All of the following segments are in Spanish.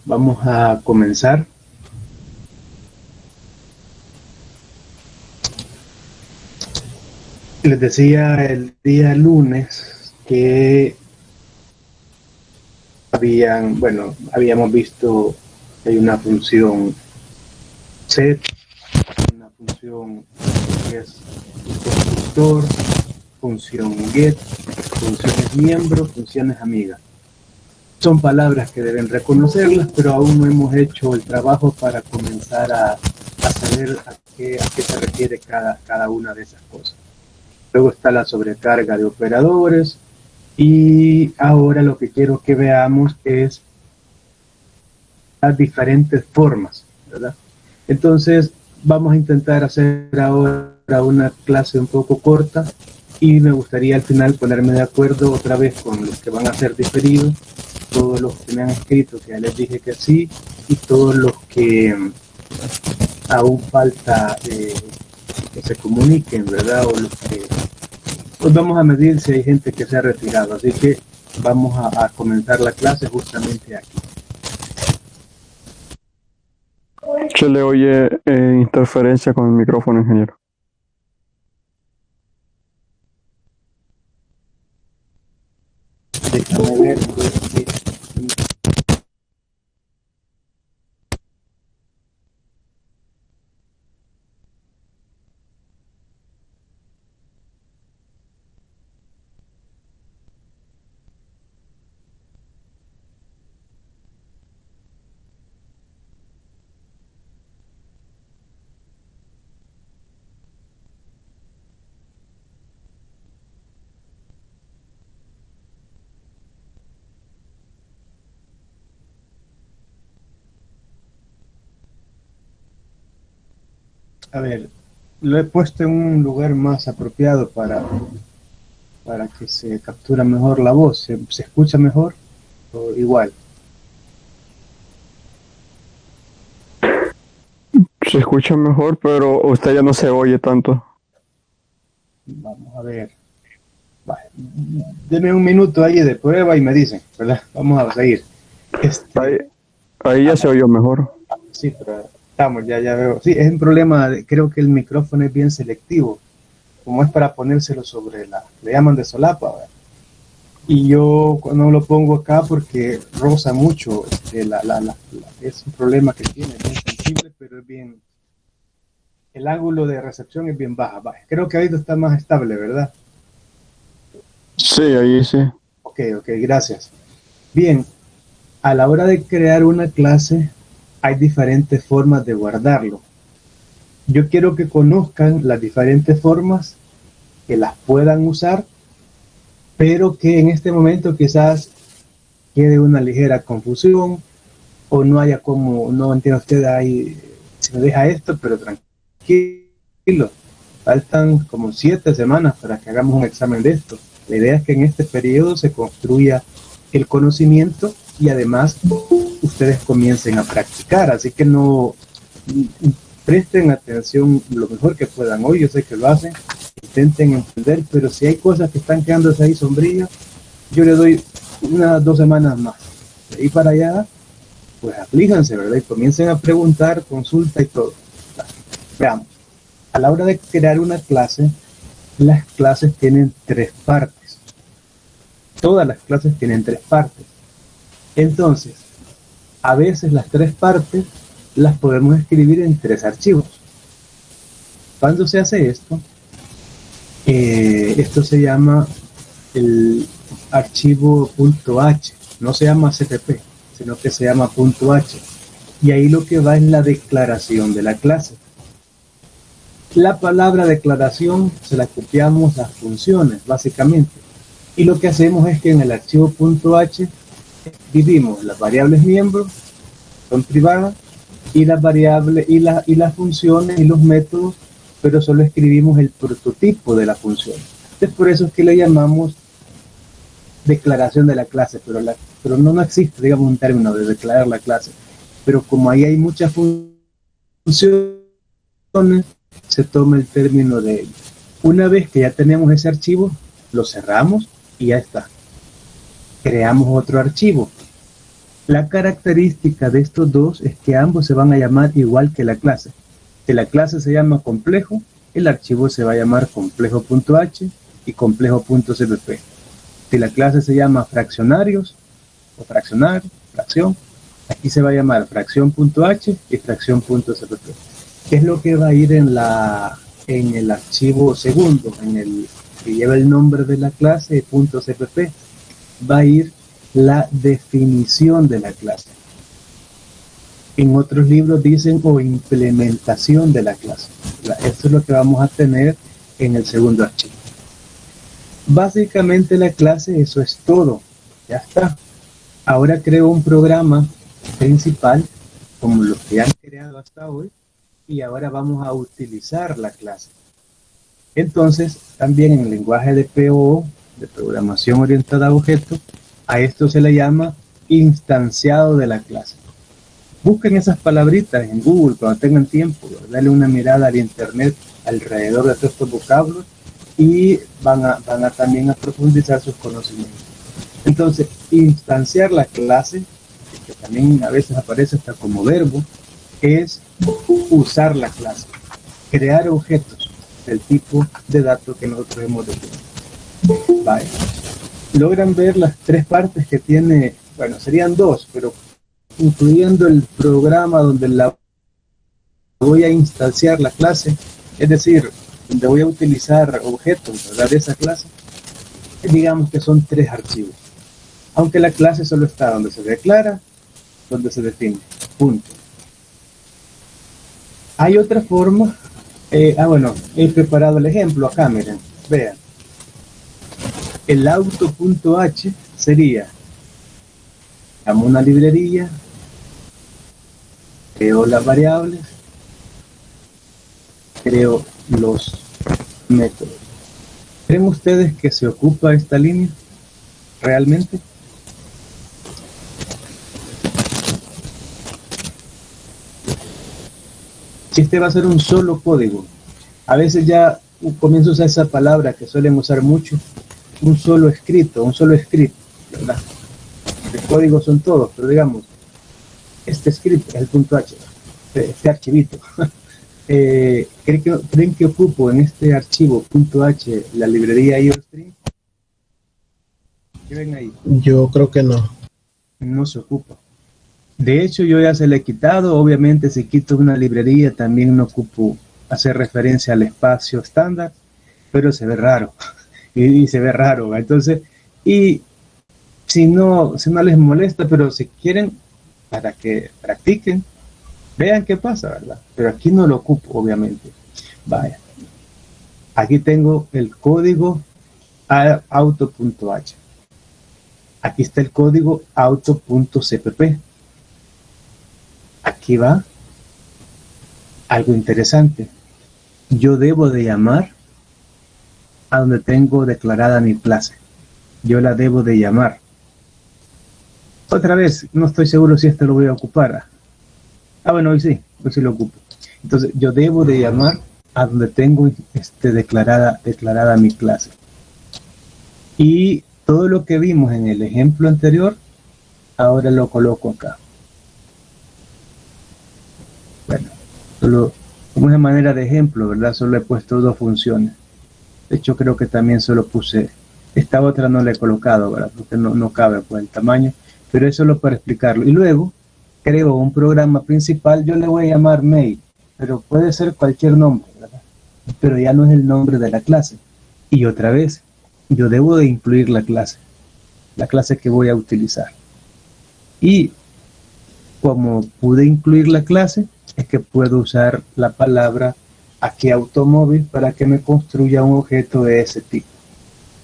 Vamos a comenzar. Les decía el día lunes que habíamos visto que hay una función set, una función que es constructor, función get, funciones miembro, funciones amigas. Son palabras que deben reconocerlas, pero aún no hemos hecho el trabajo para comenzar a saber a qué se refiere cada una de esas cosas. Luego está la sobrecarga de operadores y ahora lo que quiero que veamos es las diferentes formas, ¿verdad? Entonces vamos a intentar hacer ahora una clase un poco corta y me gustaría al final ponerme de acuerdo otra vez con los que van a ser diferidos, todos los que me han escrito que ya les dije que sí, y todos los que aún falta que se comuniquen, ¿verdad? O los que pues vamos a medir si hay gente que se ha retirado, así que vamos a comenzar la clase justamente aquí. Se le oye interferencia con el micrófono, ingeniero. Déjame ver. A ver, lo he puesto en un lugar más apropiado para que se captura mejor la voz. ¿Se escucha mejor o igual? Se escucha mejor, pero usted ya no se oye tanto. Vamos a ver. Vale. Deme un minuto ahí de prueba y me dicen, ¿verdad? Vamos a seguir. Ahí ya se oyó mejor. Sí, pero estamos, ya veo. Sí, es un problema, creo que el micrófono es bien selectivo, como es para ponérselo sobre le llaman de solapa, ¿verdad? Y yo no lo pongo acá porque roza mucho, es un problema que tiene, es bien sensible, pero es bien, el ángulo de recepción es bien baja. Creo que ahorita está más estable, ¿verdad? Sí, ahí sí. Ok, gracias. Bien, a la hora de crear una clase hay diferentes formas de guardarlo. Yo quiero que conozcan las diferentes formas, que las puedan usar, pero que en este momento quizás quede una ligera confusión o no haya como, no entiende usted ahí, si me deja esto, pero tranquilo, faltan como 7 semanas para que hagamos un examen de esto. La idea es que en este periodo se construya el conocimiento y además ustedes comiencen a practicar, así que no presten atención lo mejor que puedan hoy, yo sé que lo hacen, intenten entender, pero si hay cosas que están quedándose ahí sombrillas, yo le doy unas 2 semanas más. De ahí para allá, pues aflíjanse, ¿verdad? Y comiencen a preguntar, consulta y todo. Veamos, a la hora de crear una clase, las clases tienen 3 partes. Todas las clases tienen 3 partes. Entonces, a veces las 3 partes las podemos escribir en 3 archivos. Cuando se hace esto, esto se llama el archivo .h, no se llama CPP, sino que se llama .h. Y ahí lo que va es la declaración de la clase. La palabra declaración se la copiamos a funciones, básicamente. Y lo que hacemos es que en el archivo .h dividimos las variables miembros, son privadas, y las variables y las funciones y los métodos, pero solo escribimos el prototipo de la función. Entonces por eso es que le llamamos declaración de la clase, pero no existe, digamos, un término de declarar la clase. Pero como ahí hay muchas funciones, se toma el término de ello. Una vez que ya tenemos ese archivo, lo cerramos y ya está. Creamos otro archivo. La característica de estos dos es que ambos se van a llamar igual que la clase. Si la clase se llama complejo, el archivo se va a llamar complejo.h y complejo.cpp. Si la clase se llama fraccionarios o fraccionar, fracción, aquí se va a llamar fracción.h y fracción.cpp. ¿Qué es lo que va a ir en el archivo segundo, en el que lleva el nombre de la clase .cpp? Va a ir la definición de la clase. En otros libros dicen o implementación de la clase. Esto es lo que vamos a tener en el segundo archivo. Básicamente la clase, eso es todo. Ya está. Ahora creo un programa principal como los que han creado hasta hoy y ahora vamos a utilizar la clase. Entonces, también en el lenguaje de POO, de programación orientada a objetos, a esto se le llama instanciado de la clase. Busquen esas palabritas en Google cuando tengan tiempo, dale una mirada al internet alrededor de todos estos vocablos y van a también a profundizar sus conocimientos. Entonces, instanciar la clase, que también a veces aparece hasta como verbo, es usar la clase, crear objetos del tipo de datos que nosotros hemos definido. Vale. Logran ver las tres partes que tiene, bueno, serían dos, pero incluyendo el programa donde la voy a instanciar la clase, es decir, donde voy a utilizar objetos, ¿verdad?, de esa clase, digamos que son tres archivos. Aunque la clase solo está donde se declara, donde se define, punto. Hay otra forma, bueno, he preparado el ejemplo acá, miren, vean. El auto.h sería, llamo una librería, creo las variables, creo los métodos. ¿Creen ustedes que se ocupa esta línea realmente? Si este va a ser un solo código, a veces ya comienzo a usar esa palabra que suelen usar mucho, un solo script, ¿verdad? El código son todos, pero digamos, este script es el .h, este archivito. ¿Creen que ocupo en este archivo .h la librería IOStream? ¿Qué ven ahí? Yo creo que no. No se ocupa. De hecho, yo ya se le he quitado. Obviamente, si quito una librería, también no ocupo hacer referencia al espacio estándar, pero se ve raro. y se ve raro, ¿verdad? Entonces, y si no les molesta, pero si quieren, para que practiquen, vean qué pasa, ¿verdad? Pero aquí no lo ocupo, obviamente. Vaya. Aquí tengo el código auto.h. Aquí está el código auto.cpp. Aquí va algo interesante. Yo debo de llamar a donde tengo declarada mi clase. Yo la debo de llamar. Otra vez, no estoy seguro si esto lo voy a ocupar. Bueno, hoy sí lo ocupo. Entonces, yo debo de llamar a donde tengo declarada mi clase. Y todo lo que vimos en el ejemplo anterior, ahora lo coloco acá. Bueno, solo como es manera de ejemplo, ¿verdad? Solo he puesto dos funciones. De hecho, creo que también solo puse, esta otra no la he colocado, ¿verdad? Porque no cabe por el tamaño, pero es solo para explicarlo. Y luego, creo un programa principal, yo le voy a llamar mail, pero puede ser cualquier nombre, ¿verdad? Pero ya no es el nombre de la clase. Y otra vez, yo debo de incluir la clase que voy a utilizar. Y como pude incluir la clase, es que puedo usar la palabra aquí automóvil para que me construya un objeto de ese tipo.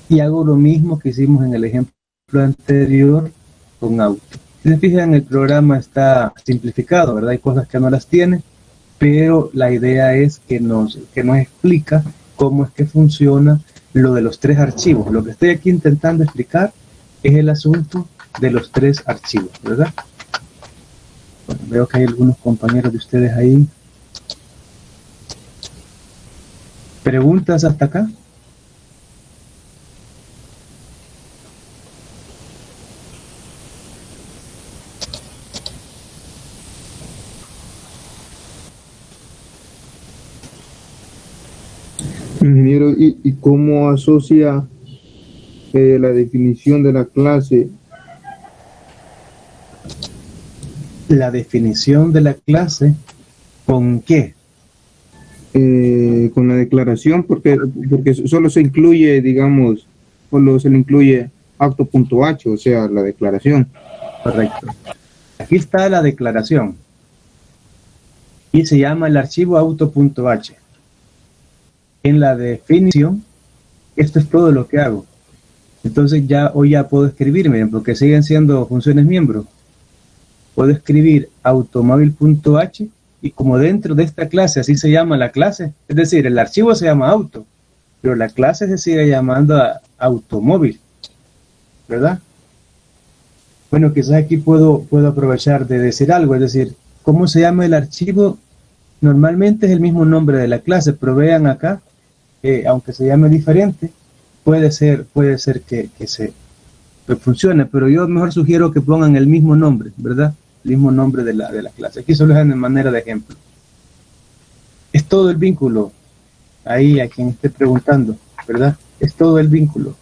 Y hago lo mismo que hicimos en el ejemplo anterior con auto. Si se fijan, el programa está simplificado, ¿verdad? Hay cosas que no las tiene, pero la idea es que nos explica cómo es que funciona lo de los tres archivos. Lo que estoy aquí intentando explicar es el asunto de los tres archivos, ¿verdad? Bueno, veo que hay algunos compañeros de ustedes ahí. ¿Preguntas hasta acá? Ingeniero, ¿y cómo asocia la definición de la clase? La definición de la clase, ¿con qué? Con la declaración, porque solo se incluye, digamos, solo se le incluye acto.h, o sea, la declaración. Correcto. Aquí está la declaración y se llama el archivo auto.h. En la definición, esto es todo lo que hago. Entonces hoy ya puedo escribir, miren, porque siguen siendo funciones miembros. Puedo escribir automóvil.h y como dentro de esta clase, así se llama la clase, es decir, el archivo se llama auto, pero la clase se sigue llamando automóvil, ¿verdad? Bueno, quizás aquí puedo aprovechar de decir algo, es decir, ¿cómo se llama el archivo? Normalmente es el mismo nombre de la clase, pero vean acá, aunque se llame diferente, puede ser que funcione, pero yo mejor sugiero que pongan el mismo nombre, ¿verdad? El mismo nombre de la clase. Aquí solo es de manera de ejemplo. Es todo el vínculo, ahí a quien esté preguntando, ¿verdad? Es todo el vínculo.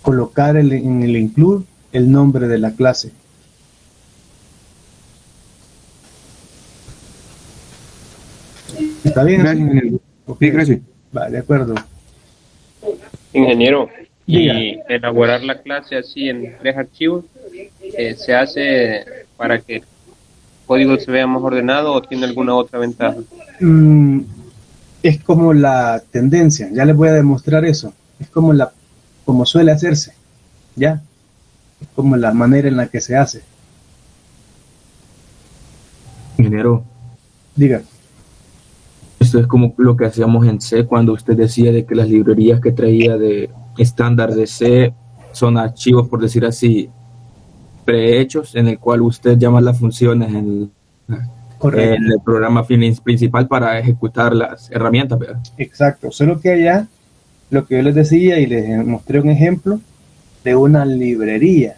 Colocar en el include el nombre de la clase. ¿Está bien? Gracias, ingeniero. Okay. Sí, gracias. Va, de acuerdo. Ingeniero, Diga. y elaborar la clase así en 3 archivos, ¿se hace para que el código se vea más ordenado o tiene alguna otra ventaja? Es como la tendencia, ya les voy a demostrar eso. Es como suele hacerse, ¿ya? Es como la manera en la que se hace. Ingeniero, Diga. esto es como lo que hacíamos en C cuando usted decía de que las librerías que traía de estándar de C son archivos, por decir así, prehechos, en el cual usted llama las funciones en el programa principal para ejecutar las herramientas, ¿verdad? Exacto, solo que allá, lo que yo les decía y les mostré un ejemplo de una librería.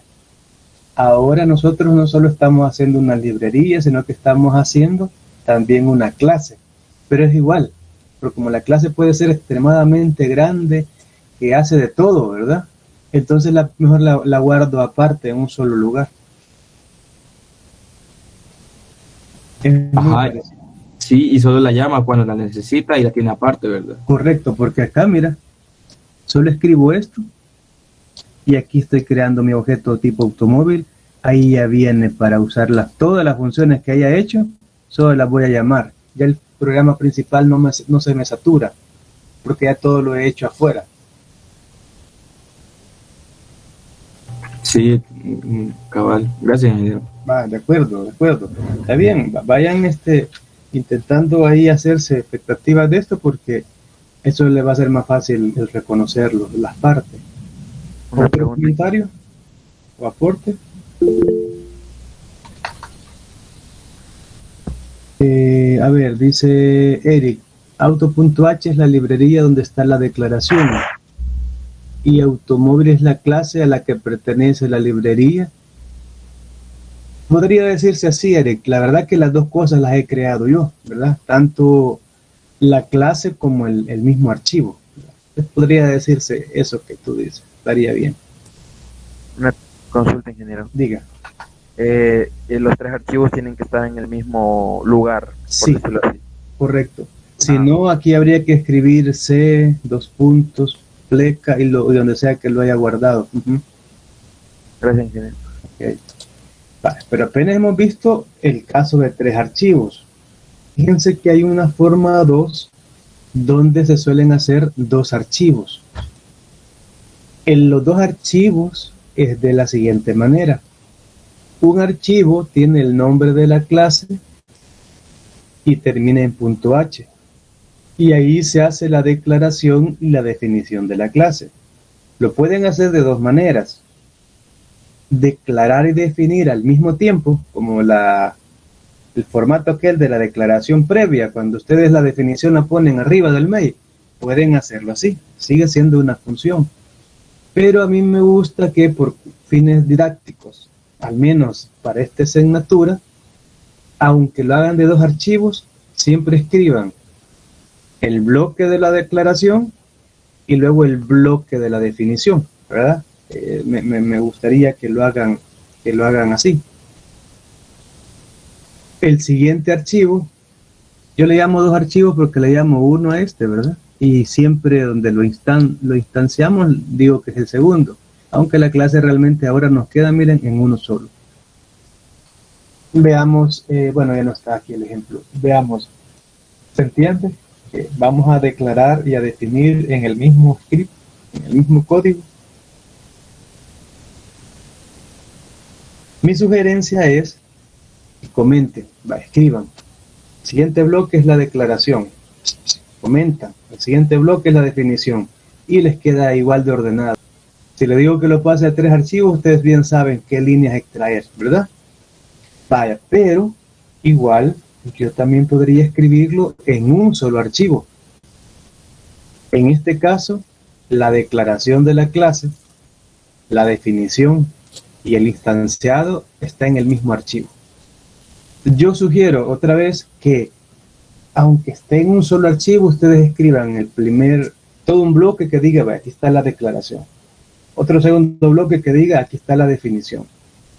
Ahora nosotros no solo estamos haciendo una librería, sino que estamos haciendo también una clase. Pero es igual, porque como la clase puede ser extremadamente grande, que hace de todo, ¿verdad? Entonces mejor la guardo aparte en un solo lugar. Ajá, sí, y solo la llama cuando la necesita y la tiene aparte, ¿verdad? Correcto, porque acá, mira, solo escribo esto y aquí estoy creando mi objeto tipo automóvil. Ahí ya viene para usar todas las funciones que haya hecho, solo las voy a llamar. Ya el programa principal no se me satura, porque ya todo lo he hecho afuera. Sí, cabal. Gracias, ingeniero. Va, de acuerdo. Está bien, vayan intentando ahí hacerse expectativas de esto, porque eso le va a ser más fácil el reconocerlo, las partes. ¿Otro comentario o aporte? A ver, dice Eric, auto.h es la librería donde está la declaración y automóvil es la clase a la que pertenece la librería. Podría decirse así, Eric, la verdad que las dos cosas las he creado yo, ¿verdad? Tanto la clase como el mismo archivo. Podría decirse eso que tú dices, estaría bien. Una consulta, ingeniero. Diga. Los 3 archivos tienen que estar en el mismo lugar, por sí, decirlo así. Correcto. Si no, aquí habría que escribir C, pleca y donde sea que lo haya guardado. Gracias, ingeniero. Okay. Vale, pero apenas hemos visto el caso de 3 archivos. Fíjense que hay una forma 2 donde se suelen hacer 2 archivos. En los 2 archivos es de la siguiente manera. Un archivo tiene el nombre de la clase y termina en .h. Y ahí se hace la declaración y la definición de la clase. Lo pueden hacer de 2 maneras. Declarar y definir al mismo tiempo, como el formato aquel de la declaración previa, cuando ustedes la definición la ponen arriba del mail, pueden hacerlo así, sigue siendo una función. Pero a mí me gusta que por fines didácticos, al menos para esta asignatura, aunque lo hagan de 2 archivos, siempre escriban el bloque de la declaración y luego el bloque de la definición, ¿verdad? Me gustaría que lo hagan así. El siguiente archivo, yo le llamo dos archivos porque le llamo uno a este, ¿verdad? Y siempre donde lo instanciamos, digo que es el segundo, aunque la clase realmente ahora nos queda, miren, en uno solo. Veamos, bueno, ya no está aquí el ejemplo. Veamos, ¿se entiende? Vamos a declarar y a definir en el mismo script, en el mismo código. Mi sugerencia es que comenten, escriban. El siguiente bloque es la declaración. Comentan. El siguiente bloque es la definición. Y les queda igual de ordenado. Si le digo que lo pase a 3 archivos, ustedes bien saben qué líneas extraer, ¿verdad? Vaya, pero igual yo también podría escribirlo en un solo archivo. En este caso, la declaración de la clase, la definición y el instanciado está en el mismo archivo. Yo sugiero otra vez que, aunque esté en un solo archivo, ustedes escriban todo un bloque que diga, aquí está la declaración. Otro segundo bloque que diga, aquí está la definición.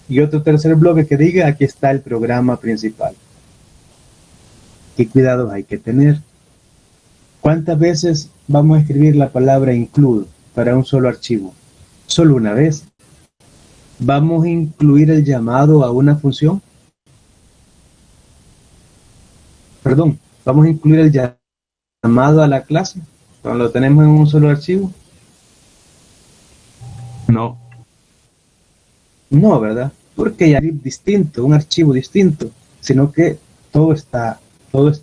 Y otro tercer bloque que diga, aquí está el programa principal. ¿Qué cuidados hay que tener? ¿Cuántas veces vamos a escribir la palabra include para un solo archivo? Solo una vez. ¿Vamos a incluir el llamado a una función? Perdón, ¿vamos a incluir el llamado a la clase cuando lo tenemos en un solo archivo? No. No, ¿verdad? Porque ya es distinto, un archivo distinto, sino que todo está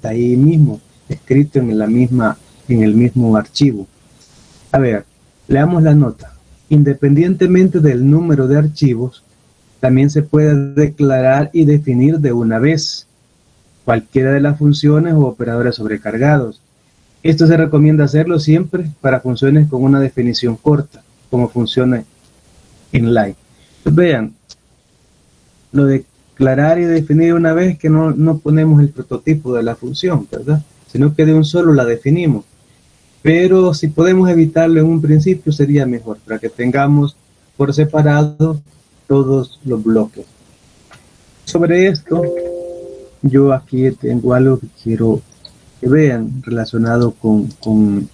ahí mismo, escrito en el mismo archivo. A ver, leamos la nota. Independientemente del número de archivos, también se puede declarar y definir de una vez cualquiera de las funciones o operadores sobrecargados. Esto se recomienda hacerlo siempre para funciones con una definición corta, como funciona en line. Pues vean, lo de declarar y definir una vez que no ponemos el prototipo de la función, ¿verdad? Sino que de un solo la definimos. Pero si podemos evitarlo en un principio sería mejor, para que tengamos por separado todos los bloques. Sobre esto, yo aquí tengo algo que quiero que vean relacionado con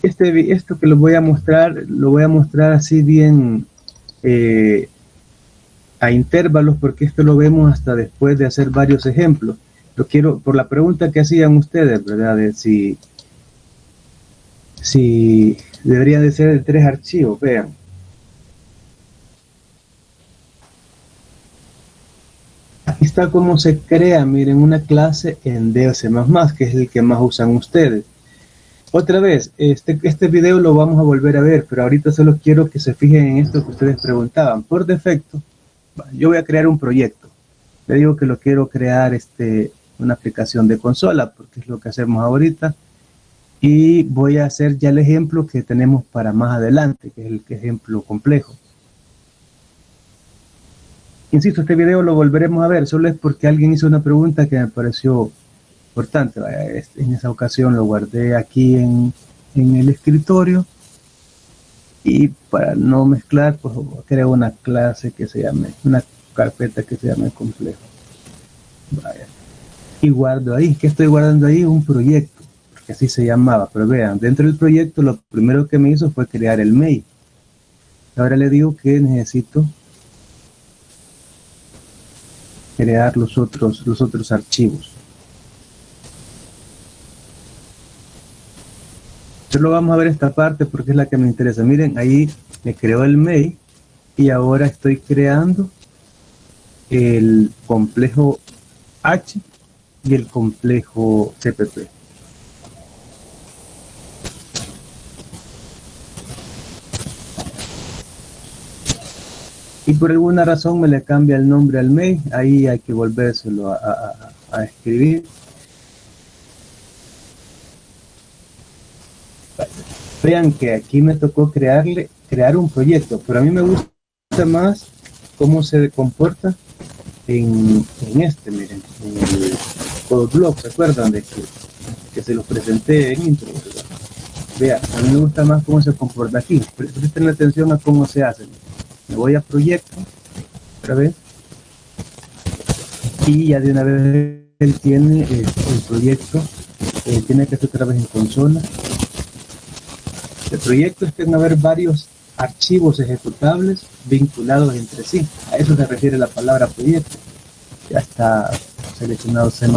esto que lo voy a mostrar así bien a intervalos, porque esto lo vemos hasta después de hacer varios ejemplos. Lo quiero, por la pregunta que hacían ustedes, ¿verdad? De si deberían de ser de 3 archivos, vean. Aquí está cómo se crea, miren, una clase en D++, que es el que más usan ustedes. Otra vez, este video lo vamos a volver a ver, pero ahorita solo quiero que se fijen en esto que ustedes preguntaban. Por defecto, yo voy a crear un proyecto. Le digo que lo quiero crear una aplicación de consola, porque es lo que hacemos ahorita. Y voy a hacer ya el ejemplo que tenemos para más adelante, que es el ejemplo complejo. Insisto, este video lo volveremos a ver, solo es porque alguien hizo una pregunta que me pareció importante. En esa ocasión lo guardé aquí en el escritorio. Y para no mezclar, pues creo una clase que se llame, una carpeta que se llame complejo. Vaya. Y guardo ahí, ¿qué estoy guardando ahí? Un proyecto, porque así se llamaba. Pero vean, dentro del proyecto lo primero que me hizo fue crear el mail. Ahora le digo que necesito crear los otros archivos. Solo vamos a ver esta parte porque es la que me interesa. Miren, ahí me creó el mail y ahora estoy creando el complejo H y el complejo CPP. Y por alguna razón me le cambia el nombre al mail, ahí hay que volvérselo a escribir. Vean que aquí me tocó crear un proyecto, pero a mí me gusta más cómo se comporta en miren, en el code block. ¿Se acuerdan de que que se los presenté en intro, ¿verdad? Vea, a mí me gusta más cómo se comporta aquí. Presten atención a cómo se hace. Me voy a proyecto, otra vez, y ya de una vez él tiene el proyecto, tiene que hacer otra vez en consola. El proyecto es que van a haber varios archivos ejecutables vinculados entre sí. A eso se refiere la palabra proyecto. Ya está seleccionado C++.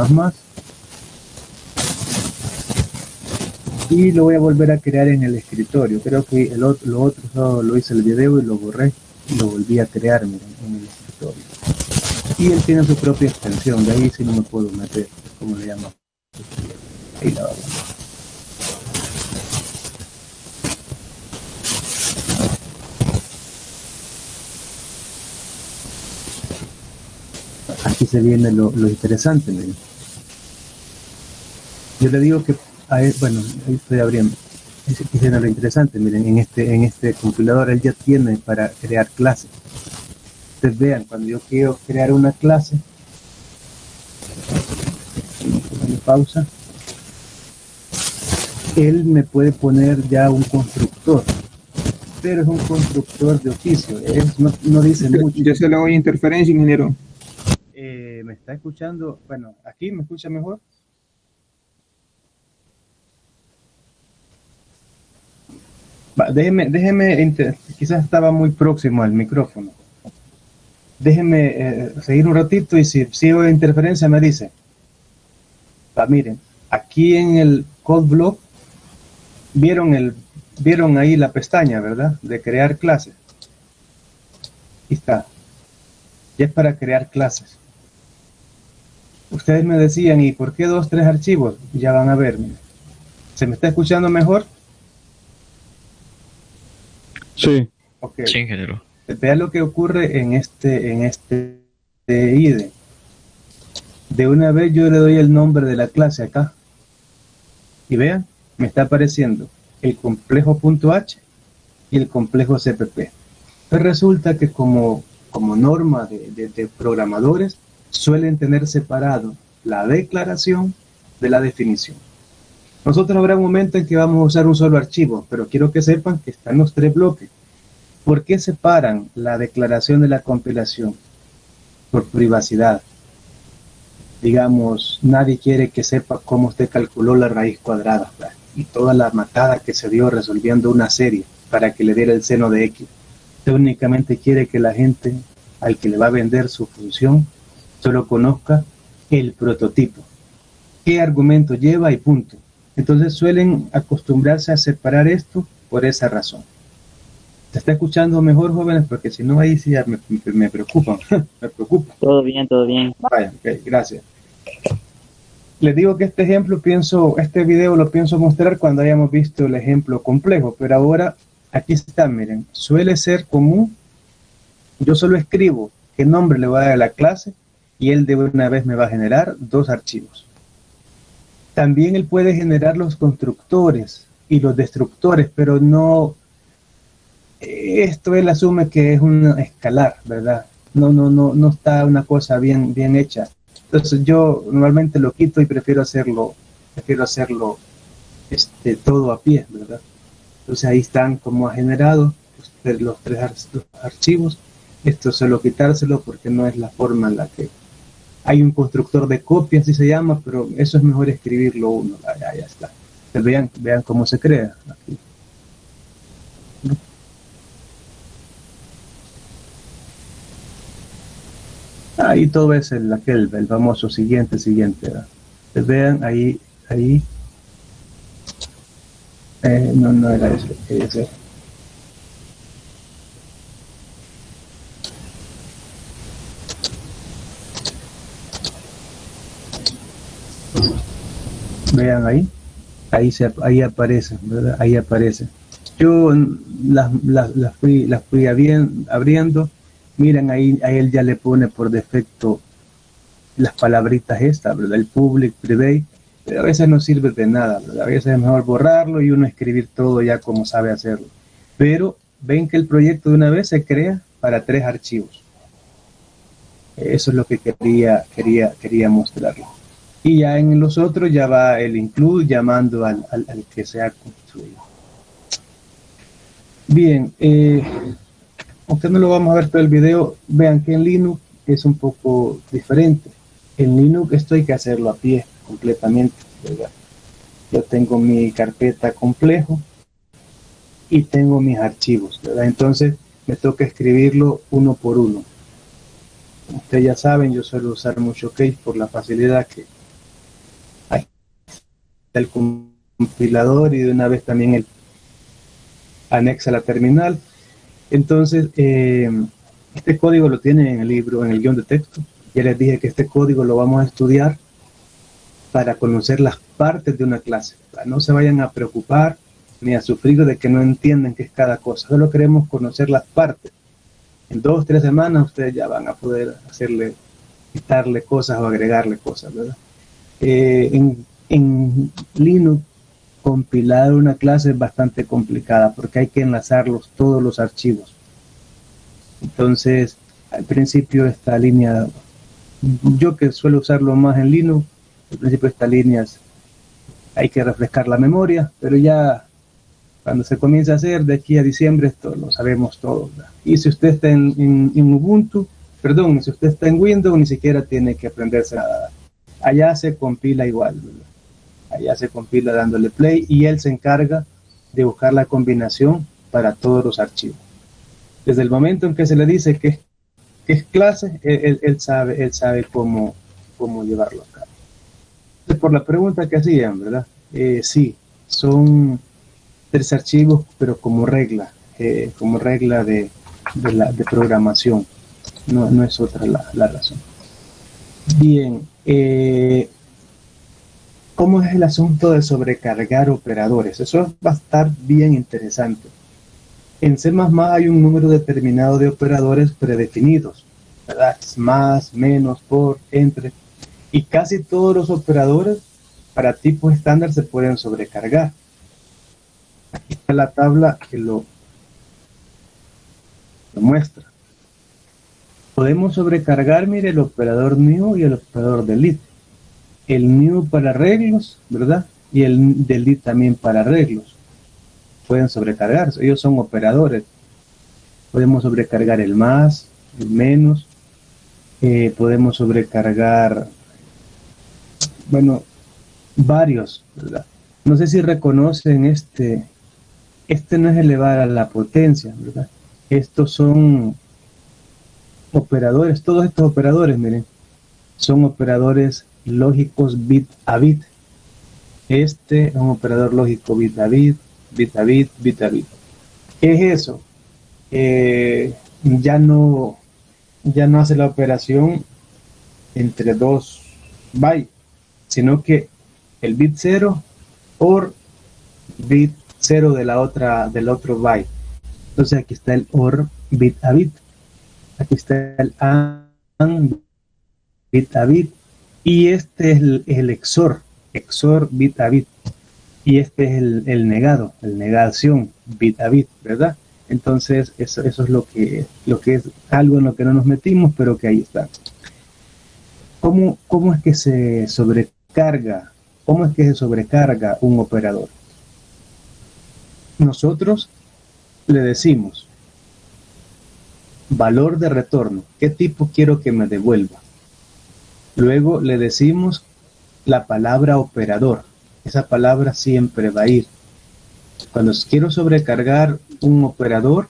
Y lo voy a volver a crear en el escritorio. Creo que lo otro solo lo hice el video y lo borré y lo volví a crear, miren, en el escritorio. Y él tiene su propia extensión, de ahí sí no me puedo meter, como le llaman. Ahí la vamos. Aquí se viene lo interesante, miren. Yo le digo que, bueno, ahí estoy abriendo. Aquí viene lo interesante, miren, en este compilador él ya tiene para crear clases. Ustedes vean, cuando yo quiero crear una clase, pausa, él me puede poner ya un constructor, pero es un constructor de oficio, no dice mucho. Ya se le oye interferencia, ingeniero. ¿Me está escuchando? Bueno, ¿aquí me escucha mejor? Déjeme, quizás estaba muy próximo al micrófono. Déjeme seguir un ratito y si sigo interferencia me dice. Miren, aquí en el code block vieron ahí la pestaña, ¿verdad? De crear clases. Aquí está. Ya es para crear clases. Ustedes me decían, ¿y por qué 2, 3 archivos? Ya van a ver, miren. ¿Se me está escuchando mejor? Sí. Okay. Sí, ingeniero. Vea lo que ocurre en este IDE. De una vez yo le doy el nombre de la clase acá. Y vean, me está apareciendo el complejo .h y el complejo CPP. Pues resulta que como norma de programadores suelen tener separado la declaración de la definición. Nosotros habrá un momento en que vamos a usar un solo archivo, pero quiero que sepan que están los 3 bloques. ¿Por qué separan la declaración de la compilación? Por privacidad. Digamos, nadie quiere que sepa cómo usted calculó la raíz cuadrada, ¿verdad? Y toda la matada que se dio resolviendo una serie para que le diera el seno de X. Usted únicamente quiere que la gente al que le va a vender su función solo conozca el prototipo. ¿Qué argumento lleva y punto? Entonces suelen acostumbrarse a separar esto por esa razón. ¿Se está escuchando mejor, jóvenes? Porque si no, ahí sí ya me preocupan. Me preocupa. Todo bien, todo bien. Vaya, ok, gracias. Les digo que este video lo pienso mostrar cuando hayamos visto el ejemplo complejo, pero ahora aquí está, miren, suele ser común. Yo solo escribo qué nombre le voy a dar a la clase y él de una vez me va a generar 2 archivos. También él puede generar los constructores y los destructores, pero no, esto él asume que es un escalar, ¿verdad? No está una cosa bien hecha. Entonces yo normalmente lo quito y prefiero hacerlo todo a pie, ¿verdad? Entonces ahí están como ha generado los 3 archivos. Esto solo quitárselo porque no es la forma en la que hay un constructor de copia, así se llama, pero eso es mejor escribirlo uno. Ya está. Entonces, vean cómo se crea aquí. Ahí todo es el famoso siguiente, ¿verdad? Entonces, vean ahí. No era ese. Vean ahí aparecen, ¿verdad? Ahí aparecen. Yo las fui abriendo. Miren, ahí él ya le pone por defecto las palabritas estas, ¿verdad? El public, private, pero a veces no sirve de nada, ¿verdad? A veces es mejor borrarlo y uno escribir todo ya como sabe hacerlo. Pero ven que el proyecto de una vez se crea para 3 archivos. Eso es lo que quería mostrarlo. Y ya en los otros ya va el include llamando al que se ha construido. Bien, aunque no lo vamos a ver todo el video, vean que en Linux es un poco diferente. En Linux esto hay que hacerlo a pie completamente, ¿verdad? Yo tengo mi carpeta complejo y tengo mis archivos, ¿verdad? Entonces me toca escribirlo uno por uno. Ustedes ya saben, yo suelo usar mucho Case por la facilidad que hay el compilador y de una vez también el anexa la terminal. Entonces, este código lo tienen en el libro, en el guión de texto. Ya les dije que este código lo vamos a estudiar para conocer las partes de una clase. No se vayan a preocupar ni a sufrir de que no entienden qué es cada cosa. Solo queremos conocer las partes. En 2 o 3 semanas ustedes ya van a poder quitarle cosas o agregarle cosas, ¿verdad? En Linux, compilar una clase es bastante complicada porque hay que enlazarlos todos los archivos. Entonces, al principio esta línea, yo que suelo usarlo más en Linux, al principio estas líneas hay que refrescar la memoria, pero ya cuando se comienza a hacer de aquí a diciembre esto lo sabemos todo, ¿verdad? Y si usted está en Ubuntu, perdón, si usted está en Windows ni siquiera tiene que aprenderse nada. Allá se compila igual, ¿verdad? Allá se compila dándole play y él se encarga de buscar la combinación para todos los archivos. Desde el momento en que se le dice que es clase, él sabe cómo llevarlo a cabo. Entonces, por la pregunta que hacían, ¿verdad? Sí, son 3 archivos, pero como regla de programación. No es otra la razón. Bien, ¿cómo es el asunto de sobrecargar operadores? Eso va a estar bien interesante. En C++ hay un número determinado de operadores predefinidos, ¿verdad? Más, menos, por, entre. Y casi todos los operadores para tipo estándar se pueden sobrecargar. Aquí está la tabla que lo muestra. Podemos sobrecargar, mire, el operador new y el operador delete. El new para arreglos, ¿verdad? Y el delete también para arreglos. Pueden sobrecargarse, ellos son operadores. Podemos sobrecargar el más, el menos. Podemos sobrecargar, bueno, varios, ¿verdad? No sé si reconocen este no es elevar a la potencia, ¿verdad? Estos son operadores, todos estos operadores, miren, son operadores lógicos bit a bit. Este es un operador lógico bit a bit, bit a bit, bit a bit. ¿Qué es eso? Ya no hace la operación entre 2 bytes, sino que el bit 0 por bit 0 del otro byte. Entonces aquí está el OR bit a bit, aquí está el AND bit a bit, y este es el XOR bit a bit, y este es el negado, negación bit a bit, ¿verdad? Entonces eso es lo que es algo en lo que no nos metimos, pero que ahí está. ¿Cómo es que se sobrecarga? ¿Cómo es que se sobrecarga un operador? Nosotros le decimos valor de retorno, ¿qué tipo quiero que me devuelva? Luego le decimos la palabra operador, esa palabra siempre va a ir. Cuando quiero sobrecargar un operador,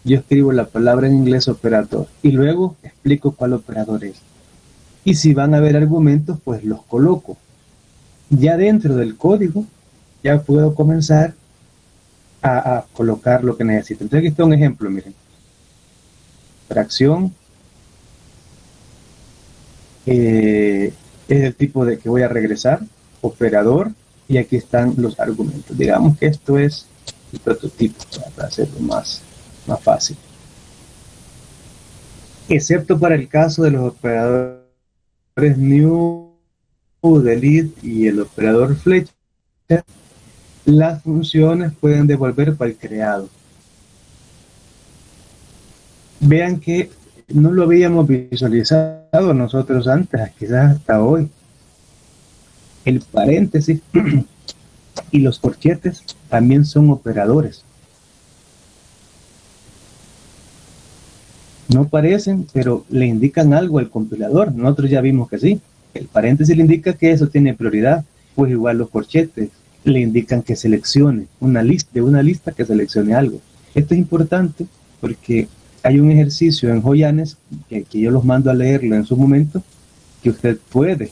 yo escribo la palabra en inglés operador y luego explico cuál operador es. Y si van a haber argumentos, pues los coloco. Ya dentro del código, ya puedo comenzar a colocar lo que necesito. Entonces aquí está un ejemplo, miren. Fracción es el tipo de que voy a regresar, operador, y aquí están los argumentos. Digamos que esto es el prototipo para hacerlo más fácil. Excepto para el caso de los operadores new, delete y el operador flecha, las funciones pueden devolver para el creado. Vean que no lo habíamos visualizado nosotros antes, quizás hasta hoy. El paréntesis y los corchetes también son operadores. No parecen, pero le indican algo al compilador. Nosotros ya vimos que sí. El paréntesis le indica que eso tiene prioridad, pues igual los corchetes le indican que seleccione una lista que seleccione algo. Esto es importante porque hay un ejercicio en Joyanes que yo los mando a leerlo en su momento, que usted puede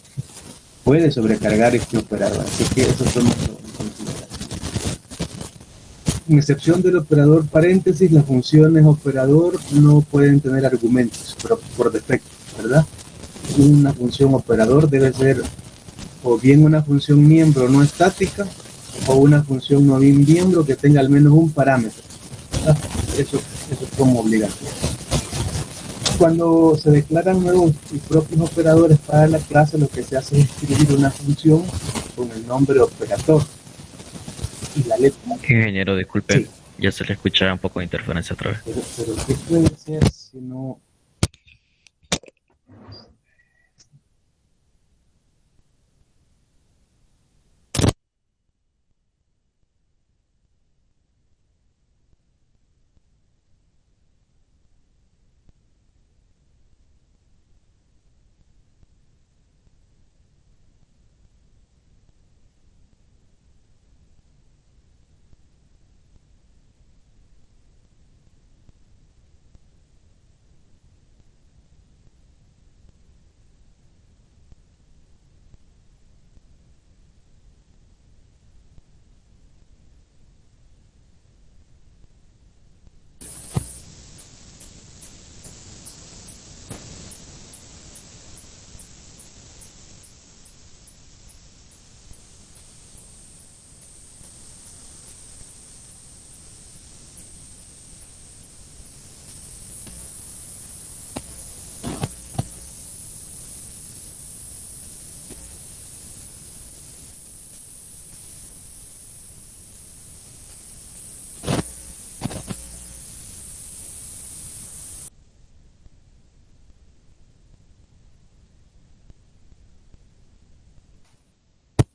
sobrecargar este operador. Así que eso toma en consideración. En excepción del operador paréntesis, las funciones operador no pueden tener argumentos por defecto, ¿verdad? Una función operador debe ser o bien una función miembro no estática o una función no miembro que tenga al menos un parámetro, ¿verdad? Eso es como obligación. Cuando se declaran nuevos y propios operadores para la clase, lo que se hace es escribir una función con el nombre operator y la letra. Ingeniero, disculpe, Sí. ya se le escucha un poco de interferencia otra vez. Pero ¿qué puede ser si no?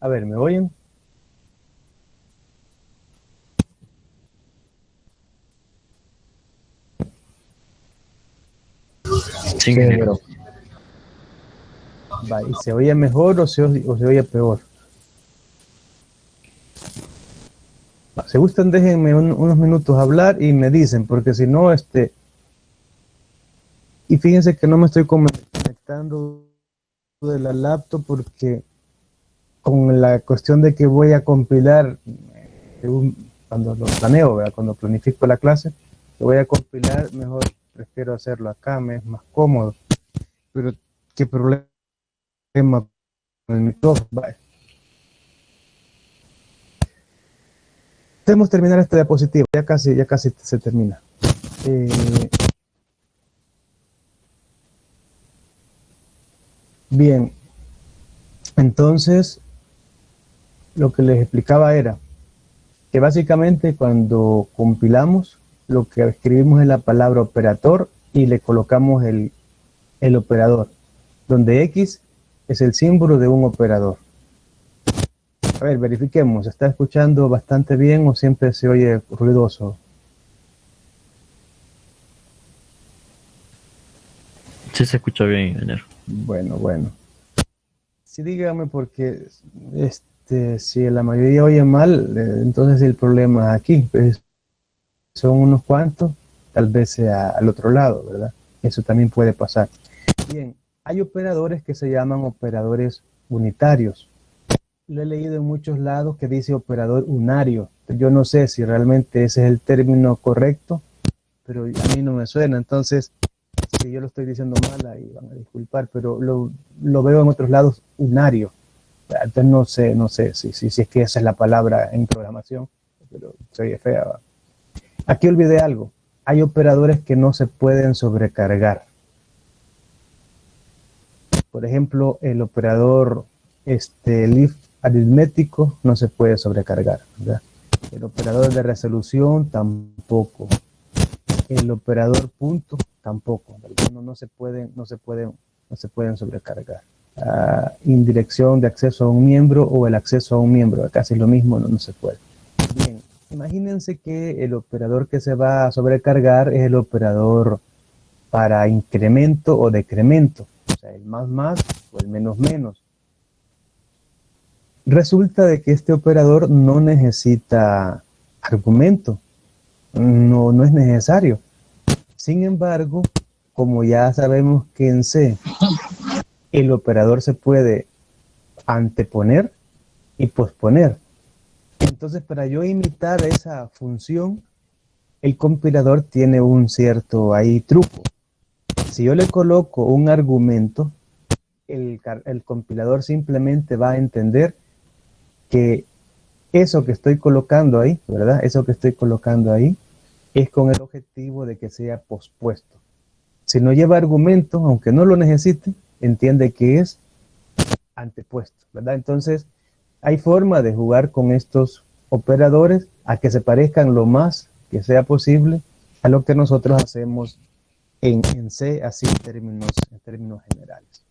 A ver, ¿me oyen? Sí, ingeniero. Va, ¿y se oye mejor o se oye peor? Va, si gustan, déjenme unos minutos hablar y me dicen, porque si no, y fíjense que no me estoy conectando de la laptop porque con la cuestión de que voy a compilar, cuando lo planeo, ¿verdad? Cuando planifico la clase, lo voy a compilar, mejor prefiero hacerlo acá, me es más cómodo. Pero, ¿qué problema con el micrófono? Vale. Debemos terminar esta diapositiva, ya casi se termina. Bien, entonces lo que les explicaba era que básicamente cuando compilamos lo que escribimos es la palabra operator y le colocamos el operador, donde X es el símbolo de un operador. A ver, verifiquemos, ¿se está escuchando bastante bien o siempre se oye ruidoso? Sí se escucha bien, ingeniero. Bueno. Sí, dígame porque si la mayoría oye mal, entonces el problema es aquí. Pues son unos cuantos, tal vez sea al otro lado, ¿verdad? Eso también puede pasar. Bien, hay operadores que se llaman operadores unitarios. Lo he leído en muchos lados que dice operador unario. Yo no sé si realmente ese es el término correcto, pero a mí no me suena. Entonces, si yo lo estoy diciendo mal, ahí van a disculpar, pero lo veo en otros lados unario. Entonces no sé si es que esa es la palabra en programación, pero se oye fea, ¿va? Aquí olvidé algo. Hay operadores que no se pueden sobrecargar. Por ejemplo, el operador leaf aritmético no se puede sobrecargar, ¿verdad? El operador de resolución tampoco. El operador punto tampoco, ¿verdad? No se pueden sobrecargar. indirección de acceso a un miembro o el acceso a un miembro, casi lo mismo, no se puede. Bien, imagínense que el operador que se va a sobrecargar es el operador para incremento o decremento, o sea, el más o el menos. Resulta de que este operador no necesita argumento, no es necesario. Sin embargo, como ya sabemos que en C el operador se puede anteponer y posponer. Entonces, para yo imitar esa función, el compilador tiene un cierto ahí truco. Si yo le coloco un argumento, el compilador simplemente va a entender que eso que estoy colocando ahí, ¿verdad? Eso que estoy colocando ahí es con el objetivo de que sea pospuesto. Si no lleva argumento, aunque no lo necesite, entiende que es antepuesto, ¿verdad? Entonces, hay forma de jugar con estos operadores a que se parezcan lo más que sea posible a lo que nosotros hacemos en C, así en términos generales.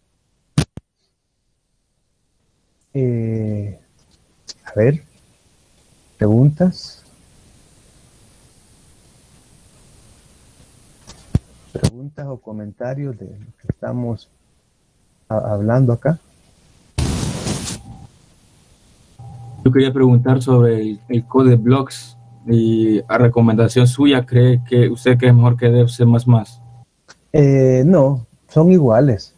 A ver, preguntas. Preguntas o comentarios de lo que estamos hablando acá. Yo quería preguntar sobre el code blocks y a recomendación suya, ¿cree que usted que es mejor que Dev C++? No, son iguales.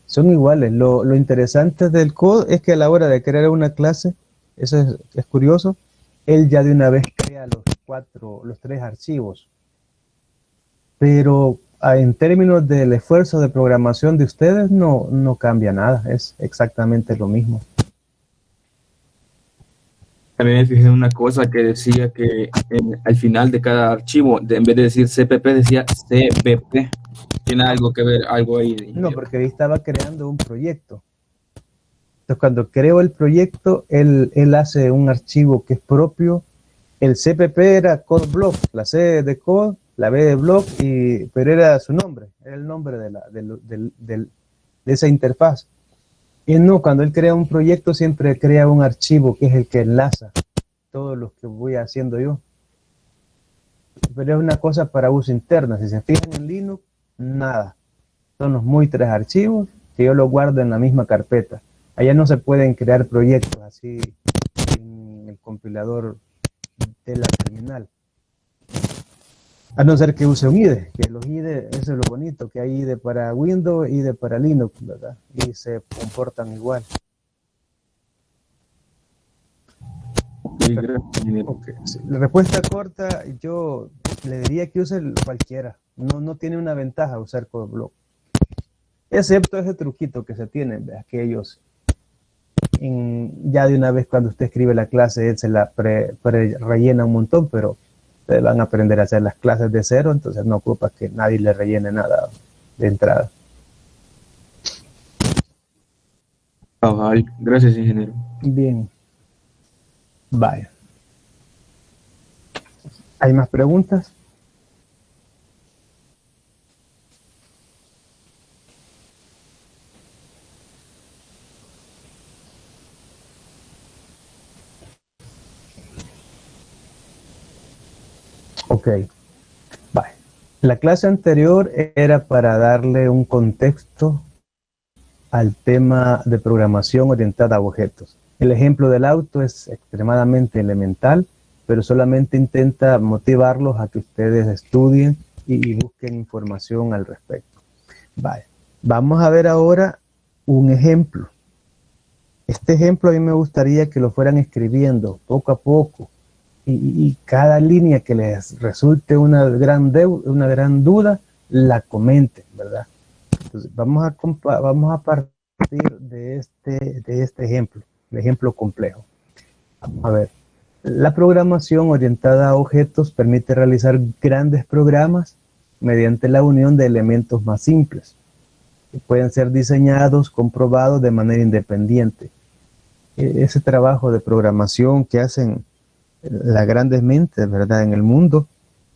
Son iguales. Lo interesante del code es que a la hora de crear una clase, eso es curioso, él ya de una vez crea los 3 archivos. Pero en términos del esfuerzo de programación de ustedes, no cambia nada. Es exactamente lo mismo. También me fijé en una cosa que decía que al final de cada archivo, en vez de decir CPP, decía CBP. ¿Tiene algo que ver, algo ahí? No, porque ahí estaba creando un proyecto. Entonces, cuando creo el proyecto, él hace un archivo que es propio. El CPP era code block, la C de code, la B de block, pero era su nombre, era el nombre de esa interfaz. Y no, cuando él crea un proyecto, siempre crea un archivo que es el que enlaza todo lo que voy haciendo yo. Pero es una cosa para uso interno. Si se fijan en Linux, nada. Son los muy 3 archivos que yo los guardo en la misma carpeta. Allá no se pueden crear proyectos así en el compilador de la terminal. A no ser que use un IDE, que los IDE, eso es lo bonito, que hay IDE para Windows, IDE para Linux, ¿verdad? Y se comportan igual. Okay. Sí. La respuesta corta, yo le diría que use cualquiera. No tiene una ventaja usar CodeBlock. Excepto ese truquito que se tiene, ¿verdad? Que ellos, ya de una vez cuando usted escribe la clase, él se la rellena un montón, pero ustedes van a aprender a hacer las clases de cero, entonces no ocupa que nadie le rellene nada de entrada. Gracias, ingeniero. Bien. Vaya. ¿Hay más preguntas? Ok. Vaya. La clase anterior era para darle un contexto al tema de programación orientada a objetos. El ejemplo del auto es extremadamente elemental, pero solamente intenta motivarlos a que ustedes estudien y busquen información al respecto. Vale. Vamos a ver ahora un ejemplo. Este ejemplo a mí me gustaría que lo fueran escribiendo poco a poco y cada línea que les resulte una gran duda, la comenten, ¿verdad? Entonces vamos a partir de este ejemplo. El ejemplo complejo. A ver, la programación orientada a objetos permite realizar grandes programas mediante la unión de elementos más simples, que pueden ser diseñados, comprobados de manera independiente. Ese trabajo de programación que hacen las grandes mentes, ¿verdad?, en el mundo,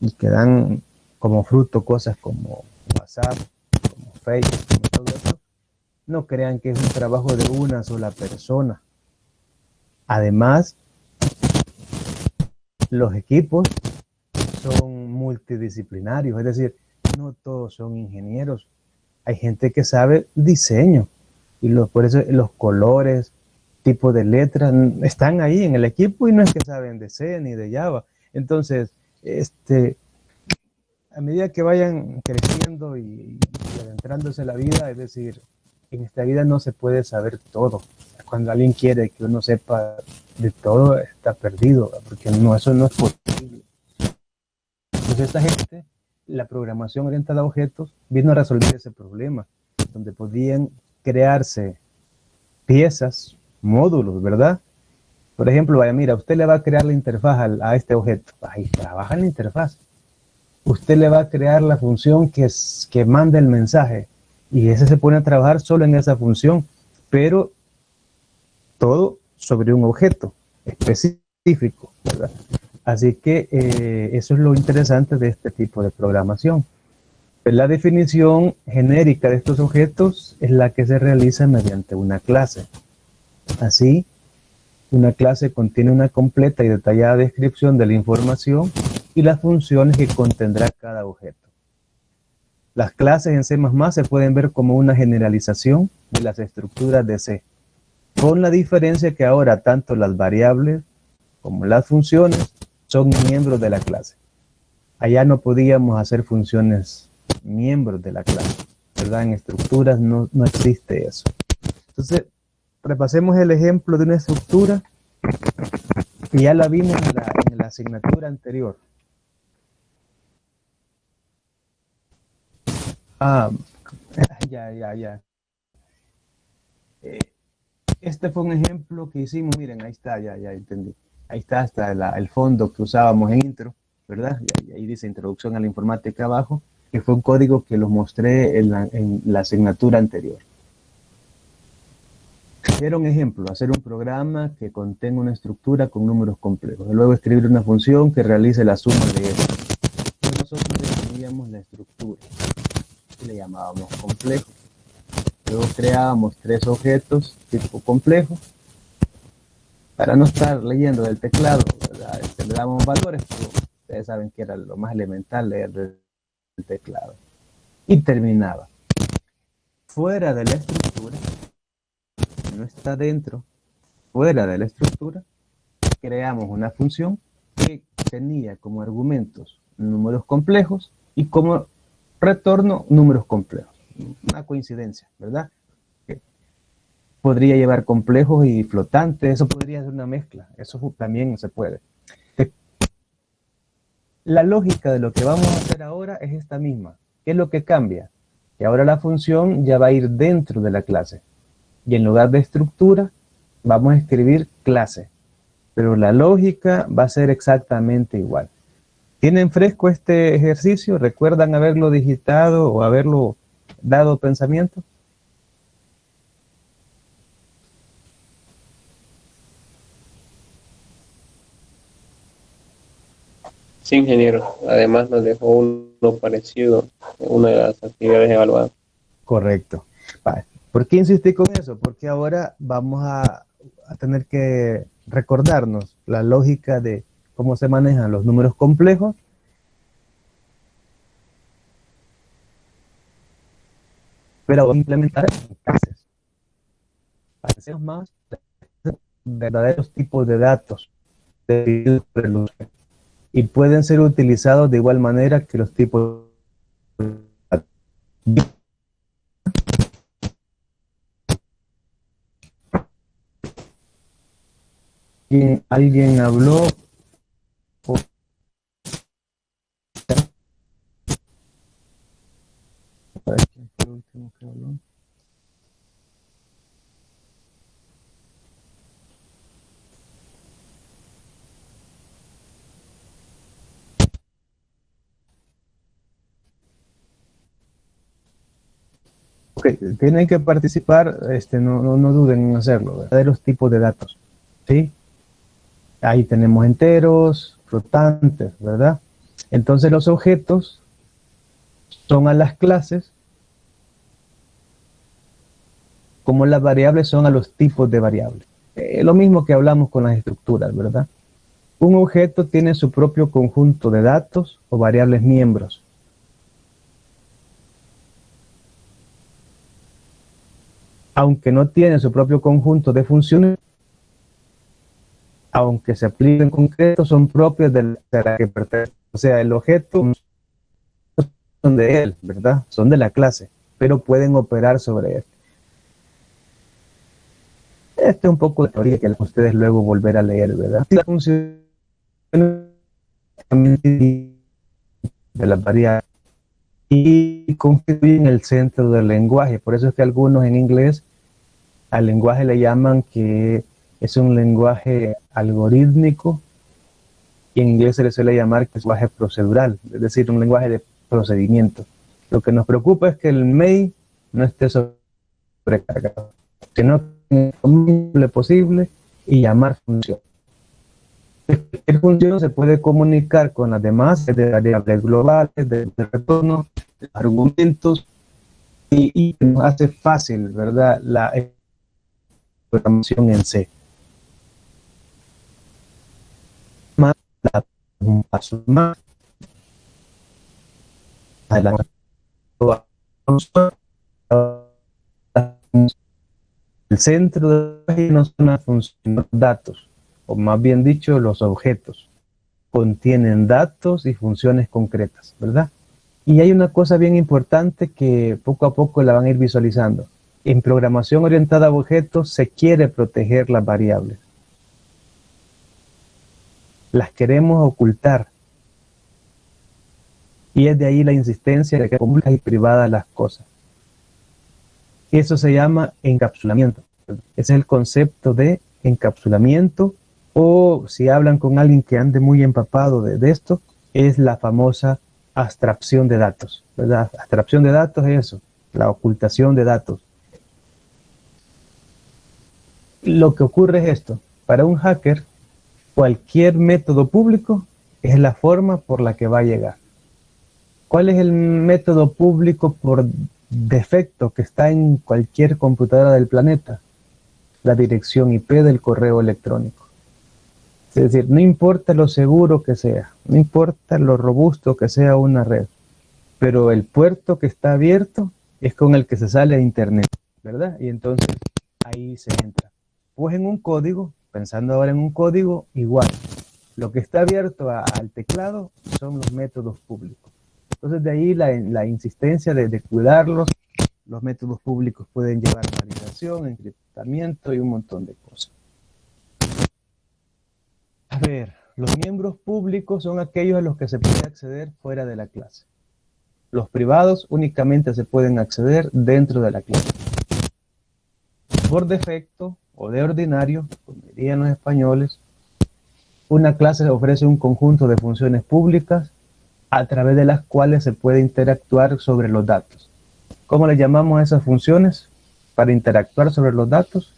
y que dan como fruto cosas como WhatsApp, como Facebook, como todo eso, No crean que es un trabajo de una sola persona. Además, los equipos son multidisciplinarios, es decir, no todos son ingenieros. Hay gente que sabe diseño y por eso los colores, tipo de letras están ahí en el equipo y no es que saben de C ni de Java. Entonces, a medida que vayan creciendo y adentrándose en la vida, es decir, en esta vida no se puede saber todo. Cuando alguien quiere que uno sepa de todo, está perdido, porque eso no es posible. Entonces esta gente, la programación orientada a objetos, vino a resolver ese problema, donde podían crearse piezas, módulos, ¿verdad? Por ejemplo, vaya, mira, usted le va a crear la interfaz a este objeto. Ahí trabaja en la interfaz. Usted le va a crear la función que manda el mensaje. Y ese se pone a trabajar solo en esa función, pero todo sobre un objeto específico, ¿verdad? Así que eso es lo interesante de este tipo de programación. La definición genérica de estos objetos es la que se realiza mediante una clase. Así, una clase contiene una completa y detallada descripción de la información y las funciones que contendrá cada objeto. Las clases en C++ se pueden ver como una generalización de las estructuras de C, con la diferencia que ahora tanto las variables como las funciones son miembros de la clase. Allá no podíamos hacer funciones miembros de la clase, ¿verdad? En estructuras no existe eso. Entonces, repasemos el ejemplo de una estructura que ya la vimos en la asignatura anterior. Ya. Este fue un ejemplo que hicimos, miren, ahí está, ya entendí. Ahí está hasta el fondo que usábamos en intro, ¿verdad? Y ahí dice Introducción a la Informática abajo, que fue un código que los mostré en la asignatura anterior. Era un ejemplo, hacer un programa que contenga una estructura con números complejos. Luego escribir una función que realice la suma de ellos. Nosotros definíamos la estructura, que le llamábamos complejo. Luego creábamos 3 objetos tipo complejo. Para no estar leyendo del teclado, ¿verdad? Le damos valores, pero ustedes saben que era lo más elemental leer del teclado. Y terminaba. Fuera de la estructura, no está dentro, fuera de la estructura, creamos una función que tenía como argumentos números complejos y como retorno números complejos. Una coincidencia, ¿verdad? Podría llevar complejos y flotantes, eso podría ser una mezcla, eso también se puede. La lógica de lo que vamos a hacer ahora es esta misma. ¿Qué es lo que cambia? Que ahora la función ya va a ir dentro de la clase. Y en lugar de estructura, vamos a escribir clase. Pero la lógica va a ser exactamente igual. ¿Tienen fresco este ejercicio? ¿Recuerdan haberlo digitado o haberlo dado pensamiento? Sí, ingeniero. Además nos dejó uno parecido en una de las actividades evaluadas. Correcto. Vale. ¿Por qué insistí con eso? Porque ahora vamos a tener que recordarnos la lógica de cómo se manejan los números complejos, pero implementar en clases. Hacemos más verdaderos tipos de datos y pueden ser utilizados de igual manera que los tipos de datos. ¿Alguien habló? ¿Quién fue el último que habló? Ok, tienen que participar, no duden en hacerlo, verdaderos tipos de datos, ¿sí? Ahí tenemos enteros, flotantes, ¿verdad? Entonces los objetos son a las clases como las variables son a los tipos de variables. Lo mismo que hablamos con las estructuras, ¿verdad? Un objeto tiene su propio conjunto de datos o variables miembros. Aunque no tiene su propio conjunto de funciones, aunque se apliquen en concreto, son propias de la que pertenece. O sea, el objeto son de él, ¿verdad? Son de la clase, pero pueden operar sobre él. Este es un poco de teoría que ustedes luego volver a leer, ¿verdad? La función de las variables y constituyen el centro del lenguaje. Por eso es que algunos en inglés al lenguaje le llaman que es un lenguaje algorítmico, y en inglés se le suele llamar que es un lenguaje procedural, es decir, un lenguaje de procedimiento. Lo que nos preocupa es que el main no esté sobrecargado, sino que es lo más posible y llamar función. Cualquier función se puede comunicar con las demás de variables globales, de retorno, de argumentos, y nos hace fácil, ¿verdad?, la programación en C. Un paso más adelante. El centro de la página son las funciones, datos, o más bien dicho, los objetos. Contienen datos y funciones concretas, ¿verdad? Y hay una cosa bien importante que poco a poco la van a ir visualizando. En programación orientada a objetos se quiere proteger las variables. Las queremos ocultar. Y es de ahí la insistencia de que públicas y privadas las cosas. Eso se llama encapsulamiento. Ese es el concepto de encapsulamiento, o si hablan con alguien que ande muy empapado de esto, es la famosa abstracción de datos, ¿verdad? Abstracción de datos es eso, la ocultación de datos. Lo que ocurre es esto: para un hacker, cualquier método público es la forma por la que va a llegar. ¿Cuál es el método público por defecto que está en cualquier computadora del planeta? La dirección IP del correo electrónico. Es decir, no importa lo seguro que sea, no importa lo robusto que sea una red, pero el puerto que está abierto es con el que se sale a internet, ¿verdad? Y entonces ahí se entra. Pues en un código, pensando ahora en un código, igual. Lo que está abierto al teclado son los métodos públicos. Entonces de ahí la insistencia de cuidarlos. Los métodos públicos pueden llevar validación, encriptamiento y un montón de cosas. A ver, los miembros públicos son aquellos a los que se puede acceder fuera de la clase. Los privados únicamente se pueden acceder dentro de la clase. Por defecto o de ordinario, como dirían los españoles, una clase ofrece un conjunto de funciones públicas a través de las cuales se puede interactuar sobre los datos. ¿Cómo le llamamos a esas funciones para interactuar sobre los datos?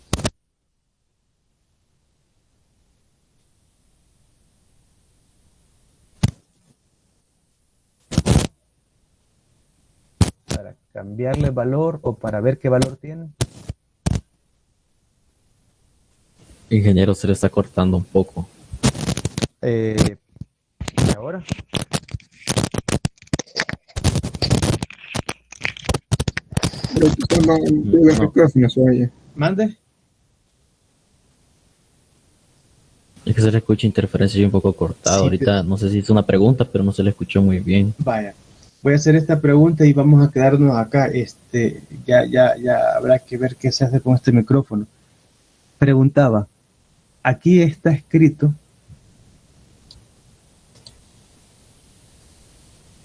Para cambiarle valor o para ver qué valor tiene. Ingeniero, se le está cortando un poco. ¿Y ahora? Pero quizá el micrófono se vaya. ¿Mande? Es que se le escucha interferencia y un poco cortado. Sí, Ahorita no sé si es una pregunta, pero no se le escuchó muy bien. Vaya, voy a hacer esta pregunta y vamos a quedarnos acá. Ya habrá que ver qué se hace con este micrófono. Preguntaba, aquí está escrito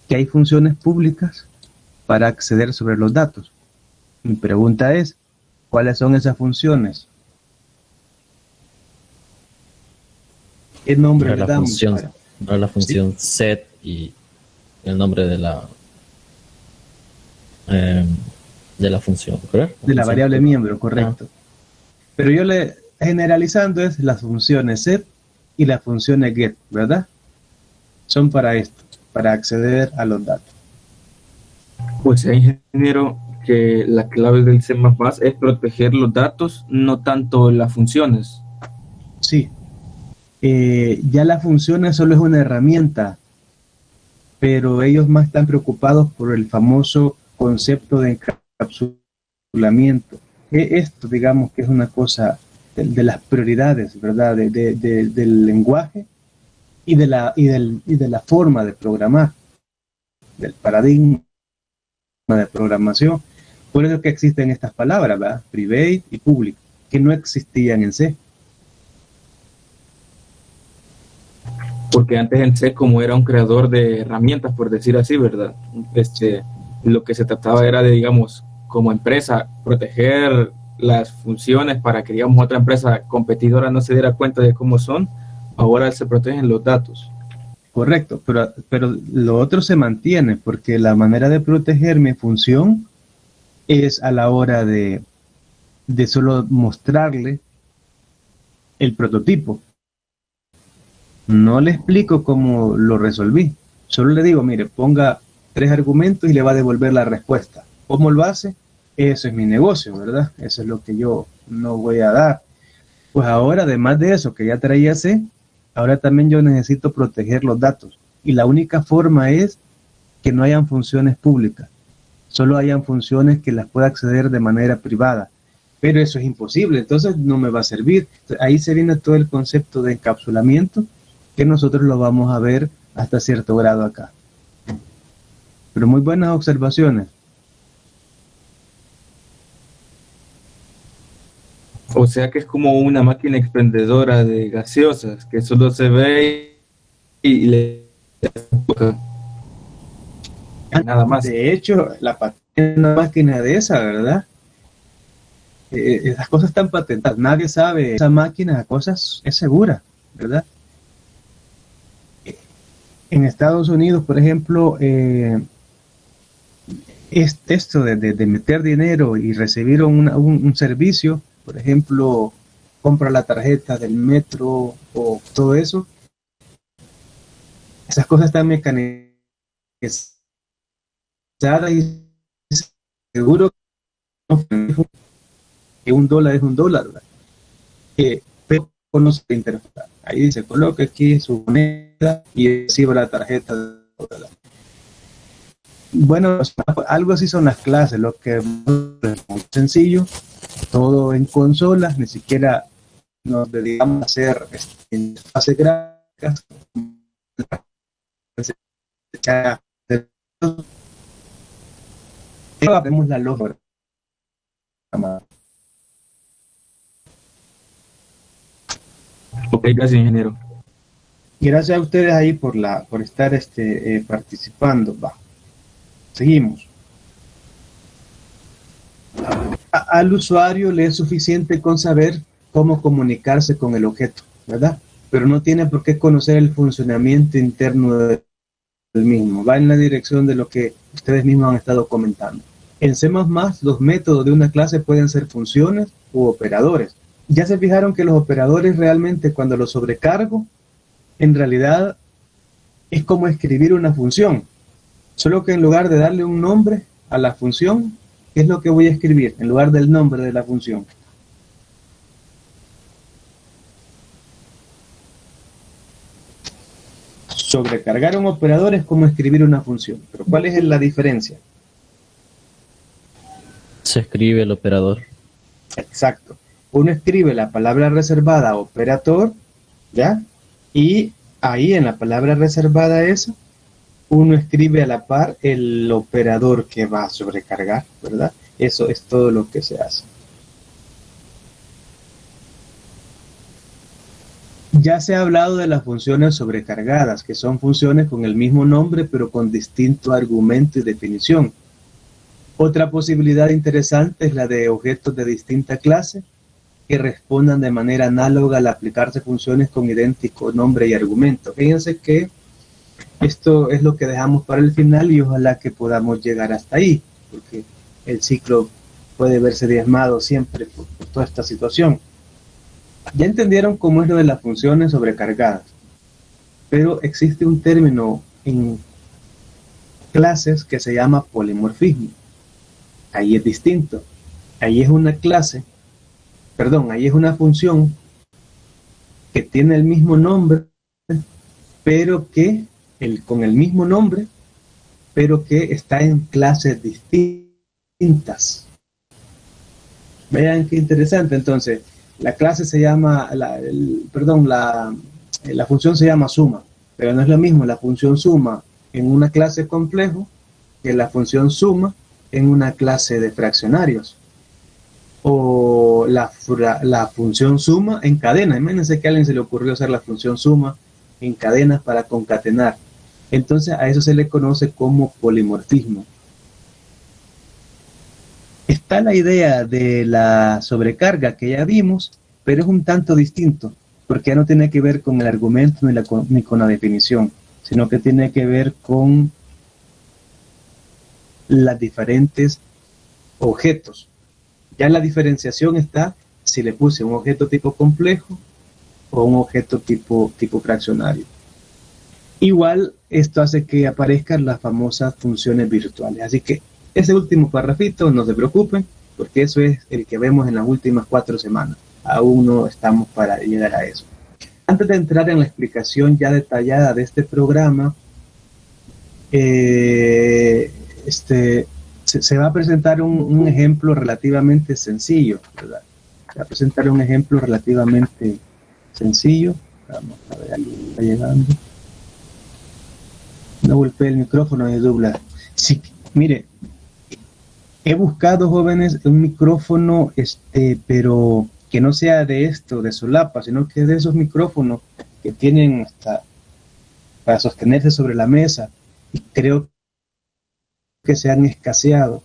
que hay funciones públicas para acceder sobre los datos. Mi pregunta es, ¿cuáles son esas funciones? ¿Qué nombre No le es la damos? función, no es la función set y el nombre de la función, ¿correcto? De la variable miembro, correcto. Pero yo generalizando es las funciones set y las funciones get, ¿verdad? Son para esto, para acceder a los datos. Pues ingeniero, que la clave del C++ es proteger los datos, no tanto las funciones. Sí, ya las funciones solo es una herramienta, pero ellos más están preocupados por el famoso concepto de encapsulamiento. Esto, digamos, que es una cosa de las prioridades, ¿verdad? Del lenguaje y de la forma de programar, del paradigma de programación. Por eso que existen estas palabras, ¿verdad? Private y public, que no existían en C. Porque antes en C, como era un creador de herramientas, por decir así, ¿verdad? Lo que se trataba era de, digamos, como empresa, proteger las funciones para que, digamos, otra empresa competidora no se diera cuenta de cómo son. Ahora se protegen los datos. Correcto, pero lo otro se mantiene, porque la manera de proteger mi función es a la hora de solo mostrarle el prototipo. No le explico cómo lo resolví. Solo le digo, mire, ponga 3 argumentos y le va a devolver la respuesta. ¿Cómo lo hace? Eso es mi negocio, ¿verdad? Eso es lo que yo no voy a dar. Pues ahora, además de eso que ya traía C, ahora también yo necesito proteger los datos. Y la única forma es que no hayan funciones públicas. Solo hayan funciones que las pueda acceder de manera privada. Pero eso es imposible, entonces no me va a servir. Ahí se viene todo el concepto de encapsulamiento, que nosotros lo vamos a ver hasta cierto grado acá. Pero muy buenas observaciones. O sea que es como una máquina expendedora de gaseosas, que solo se ve y le toca. Nada más. De hecho, la patente es una máquina de esa, ¿verdad? Esas cosas están patentadas. Nadie sabe esa máquina, esa cosa es segura, ¿verdad? En Estados Unidos, por ejemplo, esto de meter dinero y recibir un servicio, por ejemplo, compra la tarjeta del metro o todo eso, esas cosas están mecanizadas y seguro que $1 es $1, ¿verdad? Pero conoce la interfaz. Ahí dice, coloque aquí su moneda y reciba la tarjeta de $1. Bueno, algo así son las clases, lo que es muy sencillo, todo en consolas, ni siquiera nos dedicamos a hacer interfaces gráficas. Vemos la lógica. Ok, gracias, ingeniero. Gracias a ustedes ahí por estar participando. Va. Seguimos. Al usuario le es suficiente con saber cómo comunicarse con el objeto, ¿verdad? Pero no tiene por qué conocer el funcionamiento interno del mismo. Va en la dirección de lo que ustedes mismos han estado comentando. En C++, los métodos de una clase pueden ser funciones u operadores. Ya se fijaron que los operadores realmente, cuando los sobrecargo, en realidad es como escribir una función. Solo que en lugar de darle un nombre a la función, ¿qué es lo que voy a escribir en lugar del nombre de la función? Sobrecargar un operador es como escribir una función. Pero ¿cuál es la diferencia? Se escribe el operador. Exacto. Uno escribe la palabra reservada operator, ¿ya? Y ahí en la palabra reservada esa, uno escribe a la par el operador que va a sobrecargar, ¿verdad? Eso es todo lo que se hace. Ya se ha hablado de las funciones sobrecargadas, que son funciones con el mismo nombre pero con distinto argumento y definición. Otra posibilidad interesante es la de objetos de distinta clase que respondan de manera análoga al aplicarse funciones con idéntico nombre y argumento. Fíjense que esto es lo que dejamos para el final y ojalá que podamos llegar hasta ahí, porque el ciclo puede verse diezmado siempre por toda esta situación. Ya entendieron cómo es lo de las funciones sobrecargadas, pero existe un término en clases que se llama polimorfismo. Ahí es distinto. Ahí es una clase, perdón, ahí es una función que tiene el mismo nombre, pero que con el mismo nombre, pero que está en clases distintas. Vean qué interesante. Entonces, la clase se llama, la función se llama suma, pero no es lo mismo la función suma en una clase complejo que la función suma en una clase de fraccionarios. O la función suma en cadena. Imagínense que a alguien se le ocurrió hacer la función suma en cadenas para concatenar. Entonces a eso se le conoce como polimorfismo. Está la idea de la sobrecarga que ya vimos, pero es un tanto distinto, porque ya no tiene que ver con el argumento ni con la definición, sino que tiene que ver con los diferentes objetos. Ya la diferenciación está si le puse un objeto tipo complejo o un objeto tipo fraccionario. Igual esto hace que aparezcan las famosas funciones virtuales. Así que ese último parrafito, no se preocupen, porque eso es el que vemos en las últimas 4 semanas. Aún no estamos para llegar a eso. Antes de entrar en la explicación ya detallada de este programa, se va a presentar un ejemplo relativamente sencillo, ¿verdad? Se va a presentar un ejemplo relativamente sencillo. Vamos a ver, alguien está llegando. No golpeé el micrófono de Douglas. Sí, mire, he buscado, jóvenes, un micrófono, pero que no sea de esto, de solapa, sino que de esos micrófonos que tienen hasta para sostenerse sobre la mesa. Y creo que se han escaseado.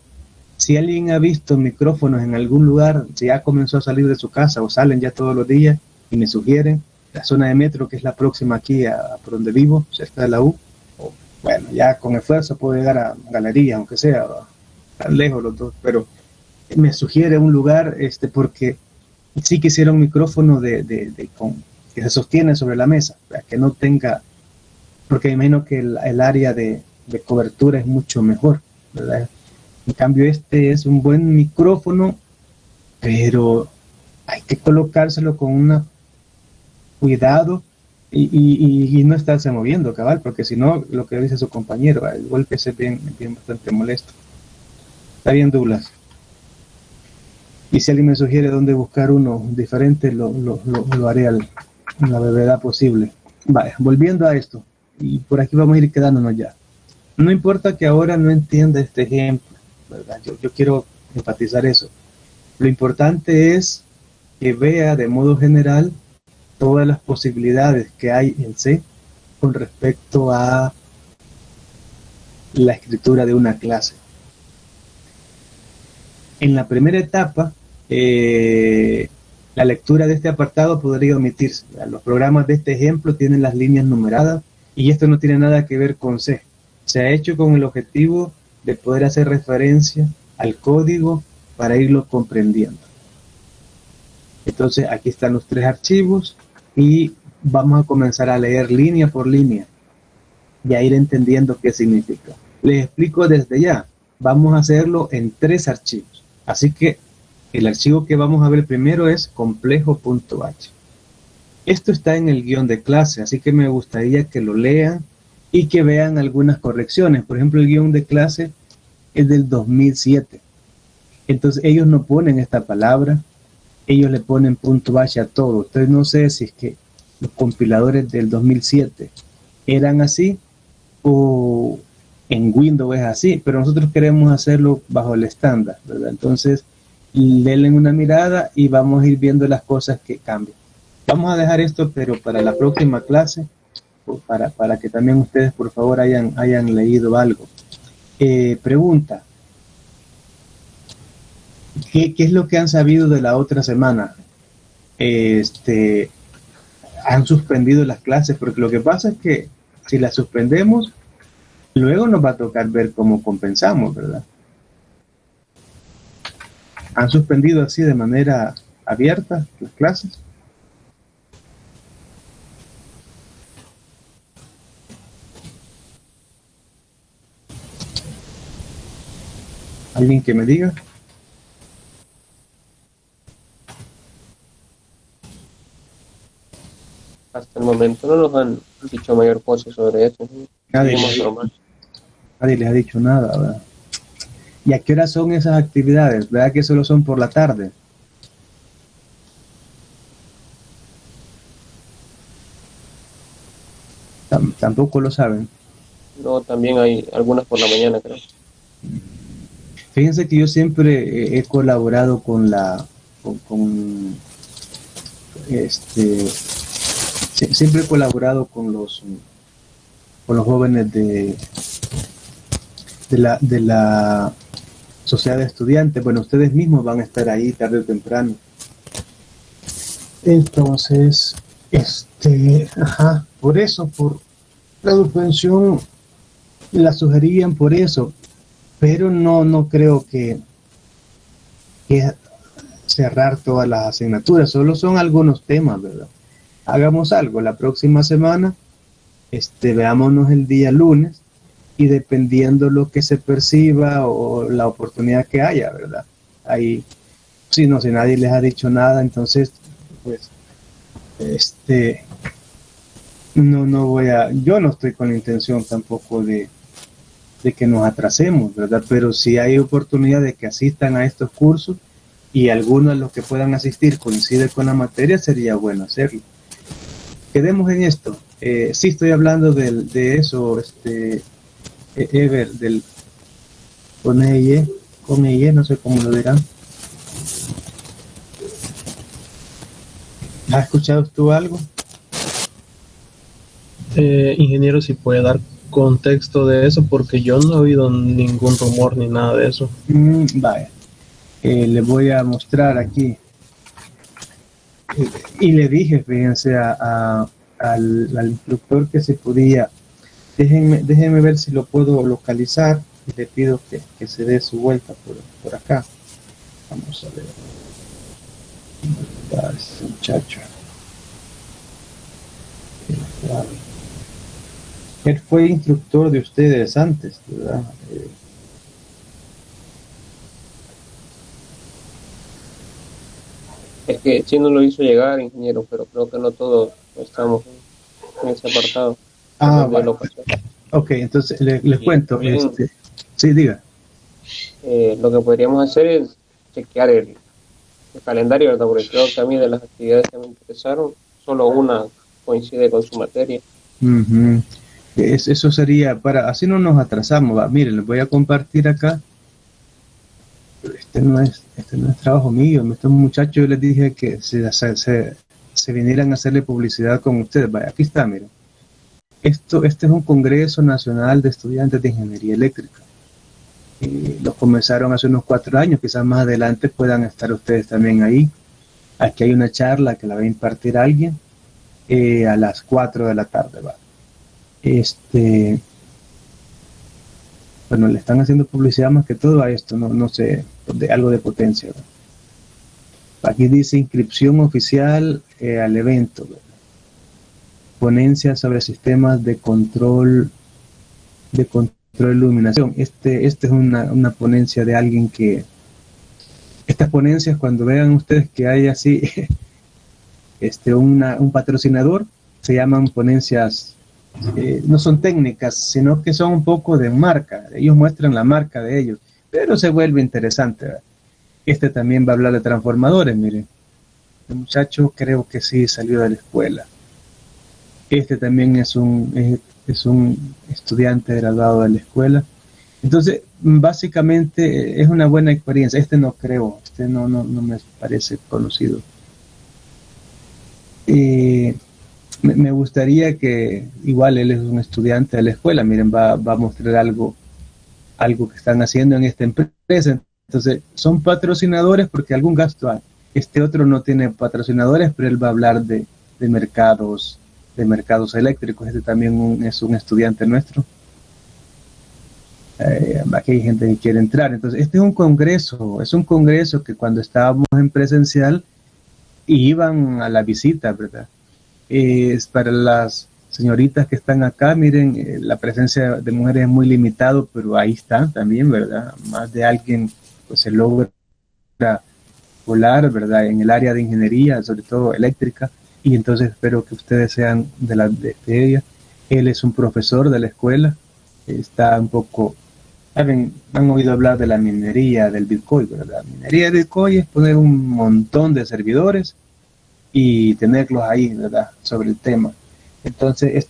Si alguien ha visto micrófonos en algún lugar, si ya comenzó a salir de su casa o salen ya todos los días y me sugieren, la zona de metro, que es la próxima aquí por donde vivo, cerca de la U, bueno, ya con esfuerzo puedo llegar a galerías, aunque sea tan lejos los dos, pero me sugiere un lugar, porque sí quisiera un micrófono que se sostiene sobre la mesa, que no tenga, porque imagino que el área de cobertura es mucho mejor, ¿verdad? En cambio este es un buen micrófono, pero hay que colocárselo con un cuidado y no estarse moviendo, cabal, porque si no, lo que dice su compañero, el golpe es bien bastante molesto. Está bien, Douglas. Y si alguien me sugiere dónde buscar uno diferente, lo haré en la brevedad posible. Vale, volviendo a esto, y por aquí vamos a ir quedándonos ya. No importa que ahora no entienda este ejemplo, ¿verdad? Yo quiero enfatizar eso. Lo importante es que vea de modo general todas las posibilidades que hay en C con respecto a la escritura de una clase. En la primera etapa, la lectura de este apartado podría omitirse. Los programas de este ejemplo tienen las líneas numeradas y esto no tiene nada que ver con C. Se ha hecho con el objetivo de poder hacer referencia al código para irlo comprendiendo. Entonces aquí están los 3 archivos y vamos a comenzar a leer línea por línea y a ir entendiendo qué significa. Les explico desde ya. Vamos a hacerlo en 3 archivos. Así que el archivo que vamos a ver primero es complejo.h. Esto está en el guión de clase, así que me gustaría que lo lean y que vean algunas correcciones. Por ejemplo, el guión de clase es del 2007. Entonces ellos no ponen esta palabra, ellos le ponen .h a todo. Entonces no sé si es que los compiladores del 2007 eran así o en Windows es así, pero nosotros queremos hacerlo bajo el estándar, ¿verdad? Entonces denle una mirada y vamos a ir viendo las cosas que cambian. Vamos a dejar esto, pero para la próxima clase, para que también ustedes por favor hayan leído algo. Pregunta: ¿qué es lo que han sabido de la otra semana? ¿Han suspendido las clases? Porque lo que pasa es que si las suspendemos, luego nos va a tocar ver cómo compensamos, ¿verdad? ¿Han suspendido así de manera abierta las clases? ¿Alguien que me diga? Hasta el momento no nos han dicho mayor cosa sobre eso. Nadie, Seguimos normal. nadie les ha dicho nada, ¿verdad? ¿Y a qué hora son esas actividades? ¿Verdad que solo son por la tarde? Tampoco lo saben. No, también hay algunas por la mañana, creo. Fíjense que yo siempre he colaborado con siempre he colaborado con los jóvenes de la sociedad de estudiantes. Bueno, ustedes mismos van a estar ahí tarde o temprano. Entonces, por eso, por la subvención la sugerían por eso, pero no creo que cerrar todas las asignaturas, solo son algunos temas, ¿verdad? Hagamos algo, la próxima semana, veámonos el día lunes y dependiendo lo que se perciba o la oportunidad que haya, ¿verdad? Ahí, si nadie les ha dicho nada, entonces, pues, yo no estoy con la intención tampoco de que nos atrasemos, ¿verdad? Pero si hay oportunidad de que asistan a estos cursos y algunos de los que puedan asistir coincide con la materia, sería bueno hacerlo. Quedemos en esto. Sí estoy hablando de eso, Ever, con ella, no sé cómo lo dirán. ¿Has escuchado tú algo? Ingeniero, si puede dar contexto de eso, porque yo no he oído ningún rumor ni nada de eso. Vaya, le voy a mostrar aquí. Y le dije, fíjense, al instructor que se podía. Déjenme ver si lo puedo localizar y le pido que se dé su vuelta por acá. Vamos a ver. ¿Dónde está ese muchacho? Él fue instructor de ustedes antes, ¿verdad? Es que sí nos lo hizo llegar, ingeniero, pero creo que no todos estamos en ese apartado. Bueno. Ok, entonces les cuento. Bien, sí, diga. lo que podríamos hacer es chequear el calendario, ¿verdad? Porque creo que a mí de las actividades que me interesaron, solo una coincide con su materia. Uh-huh. Eso sería así no nos atrasamos. Miren, les voy a compartir acá. Este no es trabajo mío. Estos muchachos, yo les dije que se vinieran a hacerle publicidad con ustedes. Vaya, aquí está, miren. Este es un Congreso Nacional de Estudiantes de Ingeniería Eléctrica. Lo comenzaron hace unos 4 años, quizás más adelante puedan estar ustedes también ahí. Aquí hay una charla que la va a impartir alguien a las 4 de la tarde. ¿Va? Bueno, le están haciendo publicidad más que todo a esto, no sé, algo de potencia. ¿Va? Aquí dice inscripción oficial al evento. ¿Va? Ponencia sobre sistemas de control de iluminación. Es una ponencia de alguien que estas ponencias, cuando vean ustedes que hay así un patrocinador, se llaman ponencias, no son técnicas, sino que son un poco de marca. Ellos muestran la marca de ellos, pero se vuelve interesante, ¿verdad? También va a hablar de transformadores. Miren, el muchacho creo que sí salió de la escuela. También es un estudiante graduado de la escuela. Entonces, básicamente es una buena experiencia. No creo, no me parece conocido. Me gustaría que, igual él es un estudiante de la escuela, miren, va a mostrar algo que están haciendo en esta empresa. Entonces, son patrocinadores porque algún gasto hay. Otro no tiene patrocinadores, pero él va a hablar de mercados eléctricos. También es un estudiante nuestro. Aquí hay gente que quiere entrar. Entonces, es un congreso que cuando estábamos en presencial iban a la visita, ¿verdad? Es para señoritas que están acá, miren, la presencia de mujeres es muy limitado, pero ahí están también, ¿verdad? Más de alguien pues se logra volar, ¿verdad? En el área de ingeniería, sobre todo eléctrica, y entonces espero que ustedes sean de ella. Él es un profesor de la escuela, está un poco, han oído hablar de la minería del Bitcoin, ¿verdad? La minería del Bitcoin es poner un montón de servidores y tenerlos ahí, ¿verdad? Sobre el tema. Entonces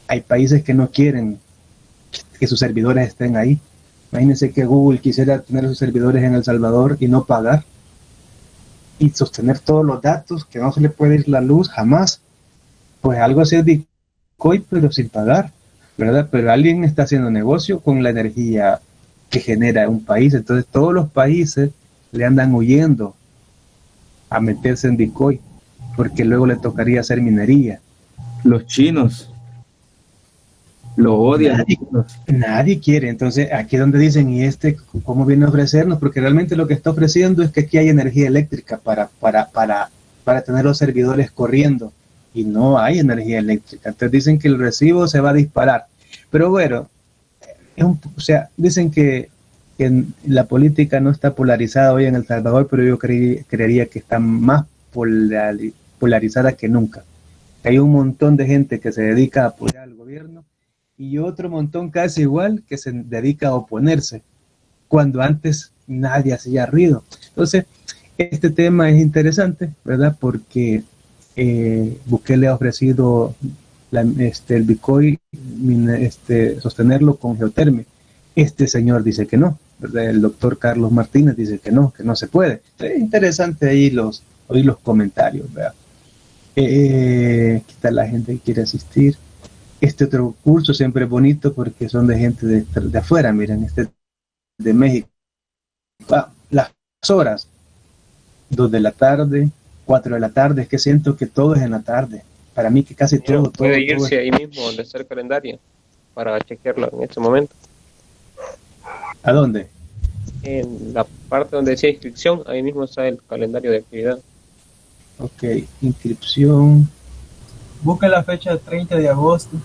hay países que no quieren que sus servidores estén ahí. Imagínense que Google quisiera tener sus servidores en El Salvador y no pagar y sostener todos los datos, que no se le puede ir la luz jamás. Pues algo así es Bitcoin, pero sin pagar, ¿verdad? Pero alguien está haciendo negocio con la energía que genera un país. Entonces todos los países le andan huyendo a meterse en Bitcoin, porque luego le tocaría hacer minería. Los chinos lo odian. Nadie quiere. Entonces aquí es donde dicen, ¿y cómo viene a ofrecernos? Porque realmente lo que está ofreciendo es que aquí hay energía eléctrica para tener los servidores corriendo, y no hay energía eléctrica. Entonces dicen que el recibo se va a disparar. Pero bueno, dicen que la política no está polarizada hoy en El Salvador, pero yo creería que está más polarizada que nunca. Hay un montón de gente que se dedica a apoyar al gobierno y otro montón casi igual que se dedica a oponerse, cuando antes nadie hacía ruido. Entonces, este tema es interesante, ¿verdad? Porque Bukele ha ofrecido el Bitcoin, sostenerlo con geotermia. Este señor dice que no, ¿verdad? El doctor Carlos Martínez dice que no se puede. Es interesante ahí oír los comentarios, ¿verdad? Aquí está la gente que quiere asistir. Este otro curso siempre es bonito porque son de gente de afuera, miren, de México. Las horas, 2 de la tarde, 4 de la tarde, es que siento que todo es en la tarde. Para mí que casi todo puede irse ahí mismo donde está el calendario para chequearlo en este momento. ¿A dónde? En la parte donde decía inscripción, ahí mismo está el calendario de actividad. Ok, inscripción. Busca la fecha 30 de agosto.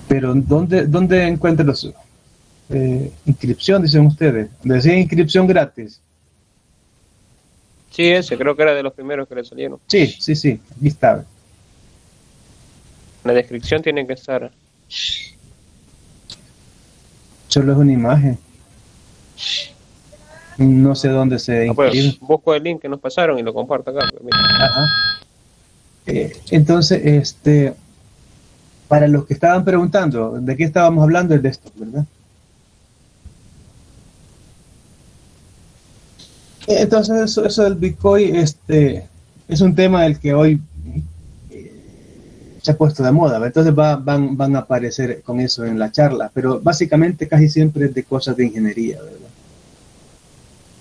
Pero ¿dónde encuentran los inscripción, dicen ustedes? Decía inscripción gratis. Sí, ese creo que era de los primeros que le salieron. Sí, aquí estaba. En la descripción tiene que estar. Solo es una imagen. No sé dónde se inscribe. Pues, busco el link que nos pasaron y lo comparto acá. Ajá. Entonces, para los que estaban preguntando, ¿de qué estábamos hablando? Es de esto, ¿verdad? Entonces, eso del Bitcoin, es un tema del que hoy se ha puesto de moda, ¿verdad? Entonces van a aparecer con eso en la charla, pero básicamente casi siempre es de cosas de ingeniería, ¿verdad?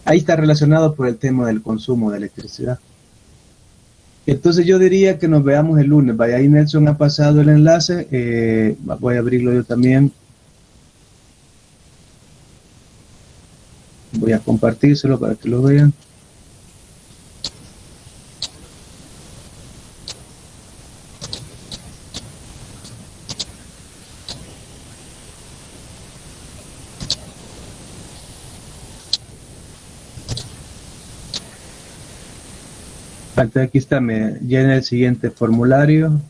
Ahí está relacionado por el tema del consumo de electricidad. Entonces yo diría que nos veamos el lunes. Vaya, ahí Nelson ha pasado el enlace, voy a abrirlo yo también. Voy a compartírselo para que lo vean. Aquí está, me llena el siguiente formulario. El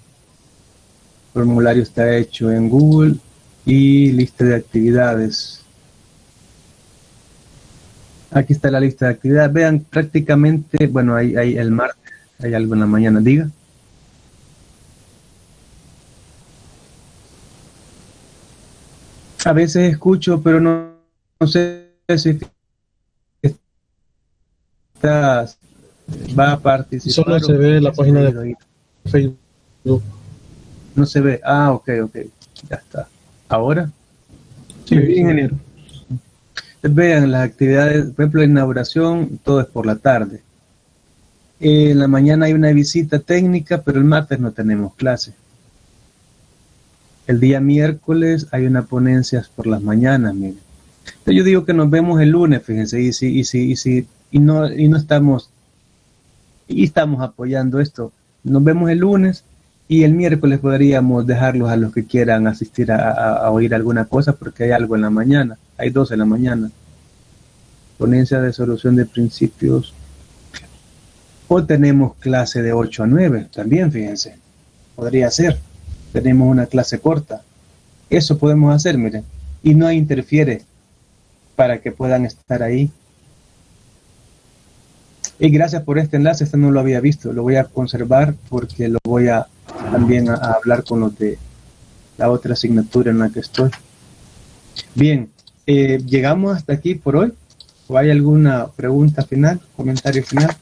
formulario está hecho en Google y lista de actividades. Aquí está la lista de actividades. Vean, prácticamente, bueno, hay el martes, hay algo en la mañana, diga. A veces escucho, pero no sé si estás... va a participar. Solo se ve la página de Facebook. No se ve. Ok. Ya está. ¿Ahora? Sí, ingeniero. Vean las actividades, por ejemplo, la inauguración, todo es por la tarde. En la mañana hay una visita técnica, pero el martes no tenemos clase. El día miércoles hay una ponencia por las mañanas, miren. Yo digo que nos vemos el lunes, fíjense, y no estamos... Y estamos apoyando esto. Nos vemos el lunes Y el miércoles podríamos dejarlos a los que quieran asistir a oír alguna cosa, porque hay algo en la mañana, hay 2 en la mañana. Ponencia de solución de principios. O tenemos clase de 8 a 9, también fíjense, podría ser. Tenemos una clase corta. Eso podemos hacer, miren, y no interfiere para que puedan estar ahí. Y gracias por este enlace, este no lo había visto, lo voy a conservar porque lo voy a también a hablar con los de la otra asignatura en la que estoy. Bien, llegamos hasta aquí por hoy. ¿O hay alguna pregunta final, comentario final?